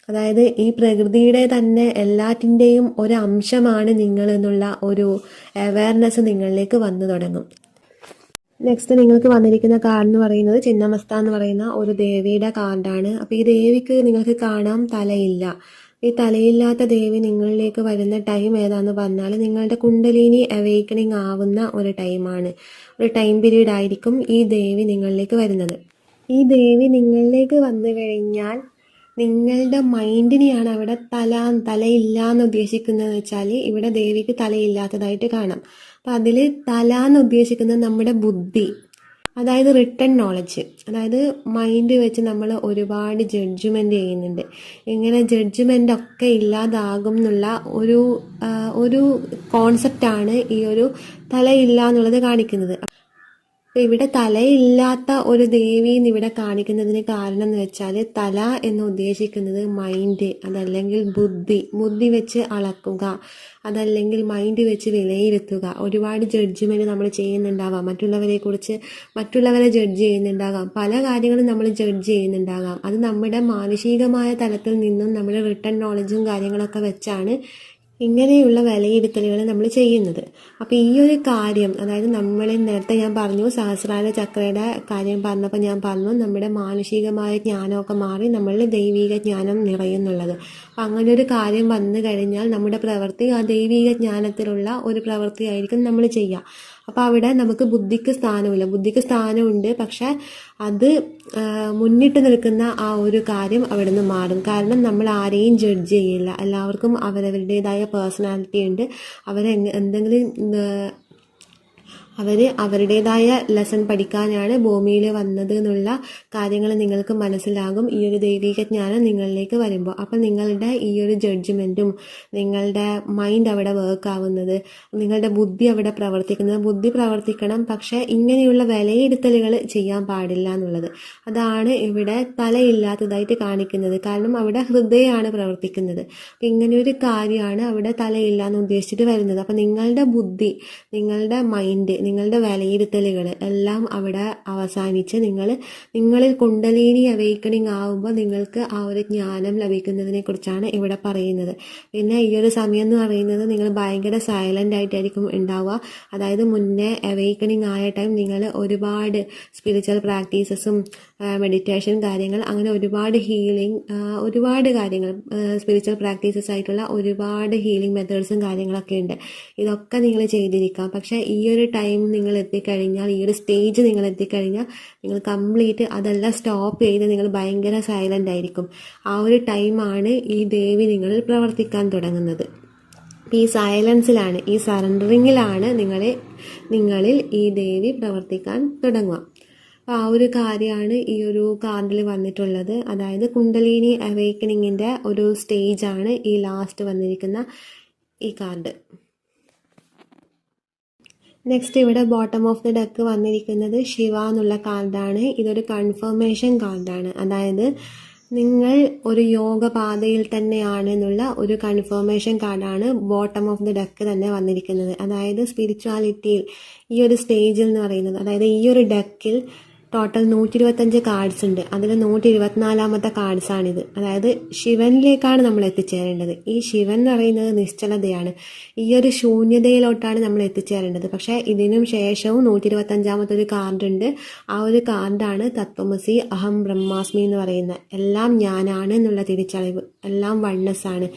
അതായത് ഈ പ്രകൃതിയുടെ തന്നെ എല്ലാറ്റിൻ്റെയും ഒരു അംശമാണ് നിങ്ങൾ എന്നുള്ള ഒരു അവയർനെസ് നിങ്ങളിലേക്ക് വന്നു തുടങ്ങും. നെക്സ്റ്റ് നിങ്ങൾക്ക് വന്നിരിക്കുന്ന കാർഡ് എന്ന് പറയുന്നത് ചിന്നമസ്ത എന്ന് പറയുന്ന ഒരു ദേവിയുടെ കാർഡാണ്. അപ്പോൾ ഈ ദേവിക്ക് നിങ്ങൾക്ക് കാണാം തലയില്ല. ഈ തലയില്ലാത്ത ദേവി നിങ്ങളിലേക്ക് വരുന്ന ടൈം ഏതാന്ന് പറഞ്ഞാൽ നിങ്ങളുടെ കുണ്ടലിനി അവേക്കണിങ് ആവുന്ന ഒരു ടൈമാണ്. ഒരു ടൈം പീരീഡ് ആയിരിക്കും ഈ ദേവി നിങ്ങളിലേക്ക് വരുന്നത്. ഈ ദേവി നിങ്ങളിലേക്ക് വന്നു കഴിഞ്ഞാൽ നിങ്ങളുടെ മൈൻഡിനെയാണ് അവിടെ തലയില്ല എന്ന് ഉദ്ദേശിക്കുന്നതെന്ന് വെച്ചാൽ ഇവിടെ ദേവിക്ക് തലയില്ലാത്തതായിട്ട് കാണാം. അപ്പം അതിൽ തല എന്ന് ഉദ്ദേശിക്കുന്നത് നമ്മുടെ ബുദ്ധി, അതായത് റിട്ടൺ നോളജ്. അതായത് മൈൻഡ് വെച്ച് നമ്മൾ ഒരുപാട് ജഡ്ജ്മെൻറ്റ് ചെയ്യുന്നുണ്ട്. ഇങ്ങനെ ജഡ്ജ്മെൻ്റ് ഒക്കെ ഇല്ലാതാകും എന്നുള്ള ഒരു കോൺസെപ്റ്റാണ് ഈ ഒരു തലയില്ല എന്നുള്ളത് കാണിക്കുന്നത്. അപ്പോൾ ഇവിടെ തലയില്ലാത്ത ഒരു ദേവീന്ന് ഇവിടെ കാണിക്കുന്നതിന് കാരണം എന്ന് വെച്ചാൽ തല എന്ന് ഉദ്ദേശിക്കുന്നത് മൈൻഡ്, അതല്ലെങ്കിൽ ബുദ്ധി വെച്ച് അളക്കുക, അതല്ലെങ്കിൽ മൈൻഡ് വെച്ച് വിലയിരുത്തുക. ഒരുപാട് ജഡ്ജ്മെൻറ്റ് നമ്മൾ ചെയ്യുന്നുണ്ടാവാം, മറ്റുള്ളവരെ ജഡ്ജ് ചെയ്യുന്നുണ്ടാകാം, പല കാര്യങ്ങളും നമ്മൾ ജഡ്ജ് ചെയ്യുന്നുണ്ടാകാം. അത് നമ്മുടെ മാനസികമായ തലത്തിൽ നിന്നും നമ്മുടെ റിട്ടൺ നോളജും കാര്യങ്ങളൊക്കെ വെച്ചാണ് ഇങ്ങനെയുള്ള വിലയിരുത്തലുകൾ നമ്മൾ ചെയ്യുന്നത്. അപ്പോൾ ഈ ഒരു കാര്യം, അതായത് നമ്മൾ നേരത്തെ ഞാൻ പറഞ്ഞു സഹസ്രാര ചക്രയുടെ കാര്യം പറഞ്ഞപ്പോൾ ഞാൻ പറഞ്ഞു നമ്മുടെ മാനുഷികമായ ജ്ഞാനമൊക്കെ മാറി നമ്മളിൽ ദൈവിക ജ്ഞാനം നിറയുന്നുള്ളത്. അപ്പം അങ്ങനെ ഒരു കാര്യം വന്നു കഴിഞ്ഞാൽ നമ്മുടെ പ്രവൃത്തി ആ ദൈവിക ജ്ഞാനത്തിലുള്ള ഒരു പ്രവൃത്തിയായിരിക്കും നമ്മൾ ചെയ്യുക. അപ്പോൾ അവിടെ നമുക്ക് ബുദ്ധിക്ക് സ്ഥാനമില്ല. ബുദ്ധിക്ക് സ്ഥാനമുണ്ട്, പക്ഷെ അത് മുന്നിട്ട് നിൽക്കുന്ന ആ ഒരു കാര്യം അവിടെ നിന്ന് മാറും. കാരണം നമ്മൾ ആരെയും ജഡ്ജ് ചെയ്യില്ല. എല്ലാവർക്കും അവരവരുടേതായ പേഴ്സണാലിറ്റി ഉണ്ട്. അവർ അവരുടേതായ ലെസൺ പഠിക്കാനാണ് ഭൂമിയിൽ വന്നത് എന്നുള്ള കാര്യങ്ങൾ നിങ്ങൾക്ക് മനസ്സിലാകും ഈ ഒരു ദൈവിക ജ്ഞാനം നിങ്ങളിലേക്ക് വരുമ്പോൾ. അപ്പം നിങ്ങളുടെ ഈ ഒരു ജഡ്ജ്മെൻറ്റും നിങ്ങളുടെ മൈൻഡ് അവിടെ വർക്ക് ആവുന്നത്, നിങ്ങളുടെ ബുദ്ധി അവിടെ പ്രവർത്തിക്കുന്നത്, ബുദ്ധി പ്രവർത്തിക്കണം, പക്ഷേ ഇങ്ങനെയുള്ള വിലയിരുത്തലുകൾ ചെയ്യാൻ പാടില്ല എന്നുള്ളത്. അതാണ് ഇവിടെ തലയില്ലാത്തതായിട്ട് കാണിക്കുന്നത്. കാരണം അവിടെ ഹൃദയമാണ് പ്രവർത്തിക്കുന്നത്. അപ്പം ഇങ്ങനെയൊരു കാര്യമാണ് അവിടെ തലയില്ല എന്ന് ഉദ്ദേശിച്ചിട്ട് വരുന്നത്. അപ്പം നിങ്ങളുടെ ബുദ്ധി, നിങ്ങളുടെ മൈൻഡ്, നിങ്ങളുടെ വിലയിരുത്തലുകൾ എല്ലാം അവിടെ അവസാനിച്ച് നിങ്ങളിൽ കുണ്ടലിനി അവേക്കണിങ് ആവുമ്പോൾ നിങ്ങൾക്ക് ആ ഒരു ജ്ഞാനം ലഭിക്കുന്നതിനെ കുറിച്ചാണ് ഇവിടെ പറയുന്നത്. പിന്നെ ഈ ഒരു സമയം എന്ന് പറയുന്നത് നിങ്ങൾ ഭയങ്കര സൈലൻ്റ് ആയിട്ടായിരിക്കും ഉണ്ടാവുക. അതായത് മുന്നേ അവേക്കണിങ് ആയ ടൈം നിങ്ങൾ ഒരുപാട് സ്പിരിച്വൽ പ്രാക്ടീസസും മെഡിറ്റേഷൻ കാര്യങ്ങൾ, അങ്ങനെ ഒരുപാട് ഹീലിംഗ്, ഒരുപാട് കാര്യങ്ങൾ, സ്പിരിച്വൽ പ്രാക്ടീസസ് ആയിട്ടുള്ള ഒരുപാട് ഹീലിംഗ് മെത്തേഡ്സും കാര്യങ്ങളൊക്കെ ഉണ്ട്. ഇതൊക്കെ നിങ്ങൾ ചെയ്തിരിക്കാം. പക്ഷേ ഈ ഒരു ടൈം നിങ്ങൾ എത്തിക്കഴിഞ്ഞാൽ, ഈ ഒരു സ്റ്റേജ് നിങ്ങൾ എത്തിക്കഴിഞ്ഞാൽ നിങ്ങൾ കംപ്ലീറ്റ് അതെല്ലാം സ്റ്റോപ്പ് ചെയ്ത് നിങ്ങൾ ഭയങ്കര സൈലൻ്റ് ആയിരിക്കും. ആ ഒരു ടൈമാണ് ഈ ദേവി നിങ്ങളിൽ പ്രവർത്തിക്കാൻ തുടങ്ങുന്നത്. ഈ സൈലൻസിലാണ്, ഈ സറണ്ടറിങ്ങിലാണ് നിങ്ങളിൽ ഈ ദേവി പ്രവർത്തിക്കാൻ തുടങ്ങുക. അപ്പോൾ ആ ഒരു കാര്യമാണ് ഈ ഒരു കാർഡിൽ വന്നിട്ടുള്ളത്. അതായത് കുണ്ടലിനി അവേക്കണിങ്ങിൻ്റെ ഒരു സ്റ്റേജാണ് ഈ ലാസ്റ്റ് വന്നിരിക്കുന്ന ഈ കാർഡ്. നെക്സ്റ്റ് ഇവിടെ ബോട്ടം ഓഫ് ദി ഡെക്ക് വന്നിരിക്കുന്നത് ശിവ എന്നുള്ള കാർഡാണ്. ഇതൊരു കൺഫർമേഷൻ കാർഡാണ്. അതായത് നിങ്ങൾ ഒരു യോഗ പാതയിൽ തന്നെയാണ് എന്നുള്ള ഒരു കൺഫർമേഷൻ കാർഡാണ് ബോട്ടം ഓഫ് ദി ഡെക്ക് തന്നെ വന്നിരിക്കുന്നത്. അതായത് സ്പിരിച്വാലിറ്റിയിൽ ഈ ഒരു സ്റ്റേജിൽ എന്ന് പറയുന്നത്, അതായത് ഈ ഒരു ഡെക്കിൽ ടോട്ടൽ 125 കാർഡ്സ് ഉണ്ട്. അതിൽ 124ാമത്തെ കാർഡ്സാണിത്. അതായത് ശിവനിലേക്കാണ് നമ്മൾ എത്തിച്ചേരേണ്ടത്. ഈ ശിവൻ എന്ന് പറയുന്നത് നിശ്ചലതയാണ്. ഈ ഒരു ശൂന്യതയിലോട്ടാണ് നമ്മൾ എത്തിച്ചേരേണ്ടത്. പക്ഷേ ഇതിനും ശേഷവും 125ാമത്തെ ഒരു കാർഡുണ്ട്. ആ ഒരു കാർഡാണ് തത്വമസി അഹം ബ്രഹ്മാസ്മി എന്ന് പറയുന്ന, എല്ലാം ഞാനാണ് എന്നുള്ള തിരിച്ചറിവ്, എല്ലാം വണ്ണസ് ആണ്,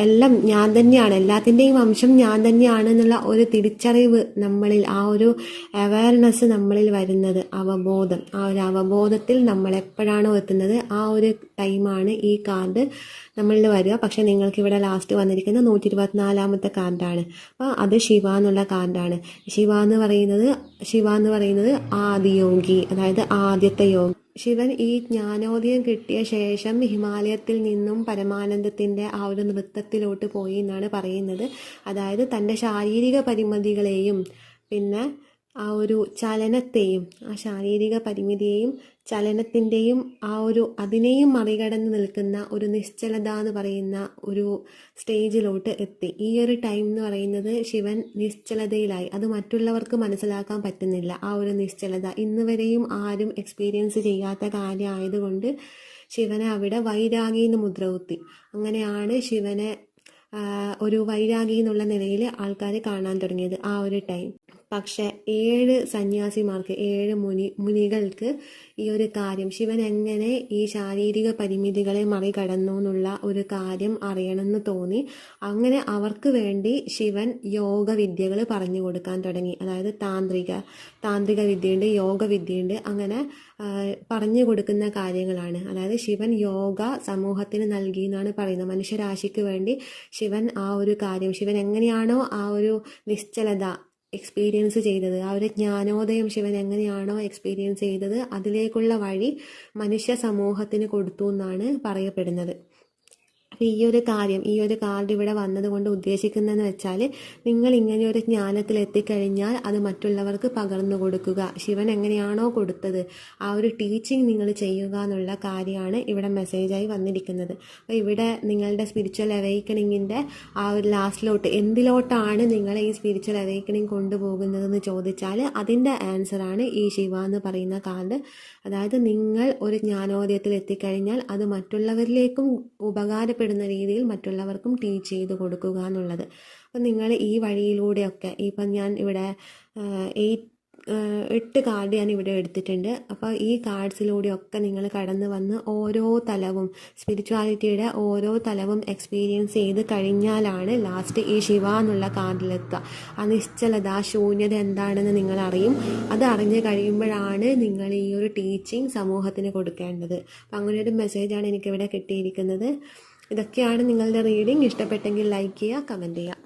എല്ലാം ഞാൻ തന്നെയാണ്, എല്ലാത്തിൻ്റെയും അംശം ഞാൻ തന്നെയാണ് എന്നുള്ള ഒരു തിരിച്ചറിവ് നമ്മളിൽ, ആ ഒരു അവയർനെസ് നമ്മളിൽ വരുന്നത്, അവബോധം, ആ ഒരു അവബോധത്തിൽ നമ്മൾ എപ്പോഴാണോ എത്തുന്നത് ആ ഒരു ടൈമാണ് ഈ കാർഡ് നമ്മളിൽ വരിക. പക്ഷെ നിങ്ങൾക്ക് ഇവിടെ ലാസ്റ്റ് വന്നിരിക്കുന്ന 124ാമത്തെ കാർഡാണ്. അപ്പോൾ അത് ശിവ എന്നുള്ള കാർഡാണ്. ശിവ എന്ന് പറയുന്നത് ആദിയോഗി, അതായത് ആദ്യത്തെ യോഗി. ശിവൻ ഈ ജ്ഞാനോദയം കിട്ടിയ ശേഷം ഹിമാലയത്തിൽ നിന്നും പരമാനന്ദത്തിൻ്റെ ആ ഒരു നൃത്തത്തിലോട്ട് പോയി എന്നാണ് പറയുന്നത്. അതായത് തൻ്റെ ശാരീരിക പരിമിതികളെയും പിന്നെ ആ ഒരു ചലനത്തെയും, ആ ശാരീരിക പരിമിതിയെയും ചലനത്തിൻ്റെയും അതിനെയും മറികടന്ന് നിൽക്കുന്ന ഒരു നിശ്ചലത എന്ന് പറയുന്ന ഒരു സ്റ്റേജിലോട്ട് എത്തി. ഈ ഒരു ടൈം എന്ന് പറയുന്നത് ശിവൻ നിശ്ചലതയിലായി. അത് മറ്റുള്ളവർക്ക് മനസ്സിലാക്കാൻ പറ്റുന്നില്ല. ആ ഒരു നിശ്ചലത ഇന്ന് വരെയും ആരും എക്സ്പീരിയൻസ് ചെയ്യാത്ത കാര്യമായതുകൊണ്ട് ശിവനെ അവിടെ വൈരാഗി എന്ന് മുദ്രകുത്തി. അങ്ങനെയാണ് ശിവനെ ഒരു വൈരാഗി എന്നുള്ള നിലയിൽ ആൾക്കാർ കാണാൻ തുടങ്ങിയത് ആ ഒരു ടൈം. പക്ഷെ 7 സന്യാസിമാർക്ക് 7 മുനികൾക്ക് ഈ ഒരു കാര്യം, ശിവൻ എങ്ങനെ ഈ ശാരീരിക പരിമിതികളെ മറികടന്നു എന്നുള്ള ഒരു കാര്യം അറിയണമെന്ന് തോന്നി. അങ്ങനെ അവർക്ക് വേണ്ടി ശിവൻ യോഗ വിദ്യകൾ പറഞ്ഞു കൊടുക്കാൻ തുടങ്ങി. അതായത് താന്ത്രിക വിദ്യയുണ്ട്, യോഗ വിദ്യയുണ്ട്, അങ്ങനെ പറഞ്ഞു കൊടുക്കുന്ന കാര്യങ്ങളാണ്. അതായത് ശിവൻ യോഗ സമൂഹത്തിന് നൽകി എന്നാണ് പറയുന്നത്. മനുഷ്യരാശിക്ക് വേണ്ടി ശിവൻ ആ ഒരു കാര്യം, ശിവൻ എങ്ങനെയാണോ ആ ഒരു നിശ്ചലത എക്സ്പീരിയൻസ് ചെയ്തത്, ആ ഒരു ജ്ഞാനോദയം ശിവൻ എങ്ങനെയാണോ എക്സ്പീരിയൻസ് ചെയ്തത്, അതിലേക്കുള്ള വഴി മനുഷ്യ സമൂഹത്തിന് കൊടുത്തു എന്നാണ് പറയപ്പെടുന്നത്. അപ്പോൾ ഈ ഒരു കാർഡ് ഇവിടെ വന്നതുകൊണ്ട് ഉദ്ദേശിക്കുന്നതെന്ന് വെച്ചാൽ, നിങ്ങൾ ഇങ്ങനെ ഒരു ജ്ഞാനത്തിൽ എത്തിക്കഴിഞ്ഞാൽ അത് മറ്റുള്ളവർക്ക് പകർന്നു കൊടുക്കുക, ശിവൻ എങ്ങനെയാണോ കൊടുത്തത് ആ ഒരു ടീച്ചിങ് നിങ്ങൾ ചെയ്യുക എന്നുള്ള കാര്യമാണ് ഇവിടെ മെസ്സേജായി വന്നിരിക്കുന്നത്. അപ്പോൾ ഇവിടെ നിങ്ങളുടെ സ്പിരിച്വൽ അവേക്കണിങ്ങിൻ്റെ ആ ഒരു ലാസ്റ്റിലോട്ട്, എന്തിലോട്ടാണ് നിങ്ങളെ ഈ സ്പിരിച്വൽ അവേക്കണിങ് കൊണ്ടുപോകുന്നതെന്ന് ചോദിച്ചാൽ അതിൻ്റെ ആൻസറാണ് ഈ ശിവ എന്ന് പറയുന്ന കാർഡ്. അതായത് നിങ്ങൾ ഒരു ജ്ഞാനോദയത്തിൽ എത്തിക്കഴിഞ്ഞാൽ അത് മറ്റുള്ളവരിലേക്കും ഉപകാരപ്പെടുന്ന രീതിയിൽ മറ്റുള്ളവർക്കും ടീച്ച് ചെയ്ത് കൊടുക്കുക എന്നുള്ളത്. അപ്പം നിങ്ങൾ ഈ വഴിയിലൂടെയൊക്കെ, ഇപ്പം ഞാൻ ഇവിടെ 8 കാർഡ് ഞാൻ ഇവിടെ എടുത്തിട്ടുണ്ട്. അപ്പോൾ ഈ കാർഡ്സിലൂടെയൊക്കെ നിങ്ങൾ കടന്നു വന്ന് ഓരോ തലവും, സ്പിരിച്വാലിറ്റിയുടെ ഓരോ തലവും എക്സ്പീരിയൻസ് ചെയ്ത് കഴിഞ്ഞാലാണ് ലാസ്റ്റ് ഈ ശിവ എന്നുള്ള കാർഡിലെത്തുക. ആ നിശ്ചലത, ആ ശൂന്യത എന്താണെന്ന് നിങ്ങൾ അറിയും. അത് അറിഞ്ഞു കഴിയുമ്പോഴാണ് നിങ്ങൾ ഈ ഒരു ടീച്ചിങ് സമൂഹത്തിന് കൊടുക്കേണ്ടത്. അപ്പം അങ്ങനെ ഒരു മെസ്സേജാണ് എനിക്കിവിടെ കിട്ടിയിരിക്കുന്നത്. ഇതൊക്കെയാണ് നിങ്ങളുടെ റീഡിങ്. ഇഷ്ടപ്പെട്ടെങ്കിൽ ലൈക്ക് ചെയ്യുക, കമൻറ്റ് ചെയ്യുക.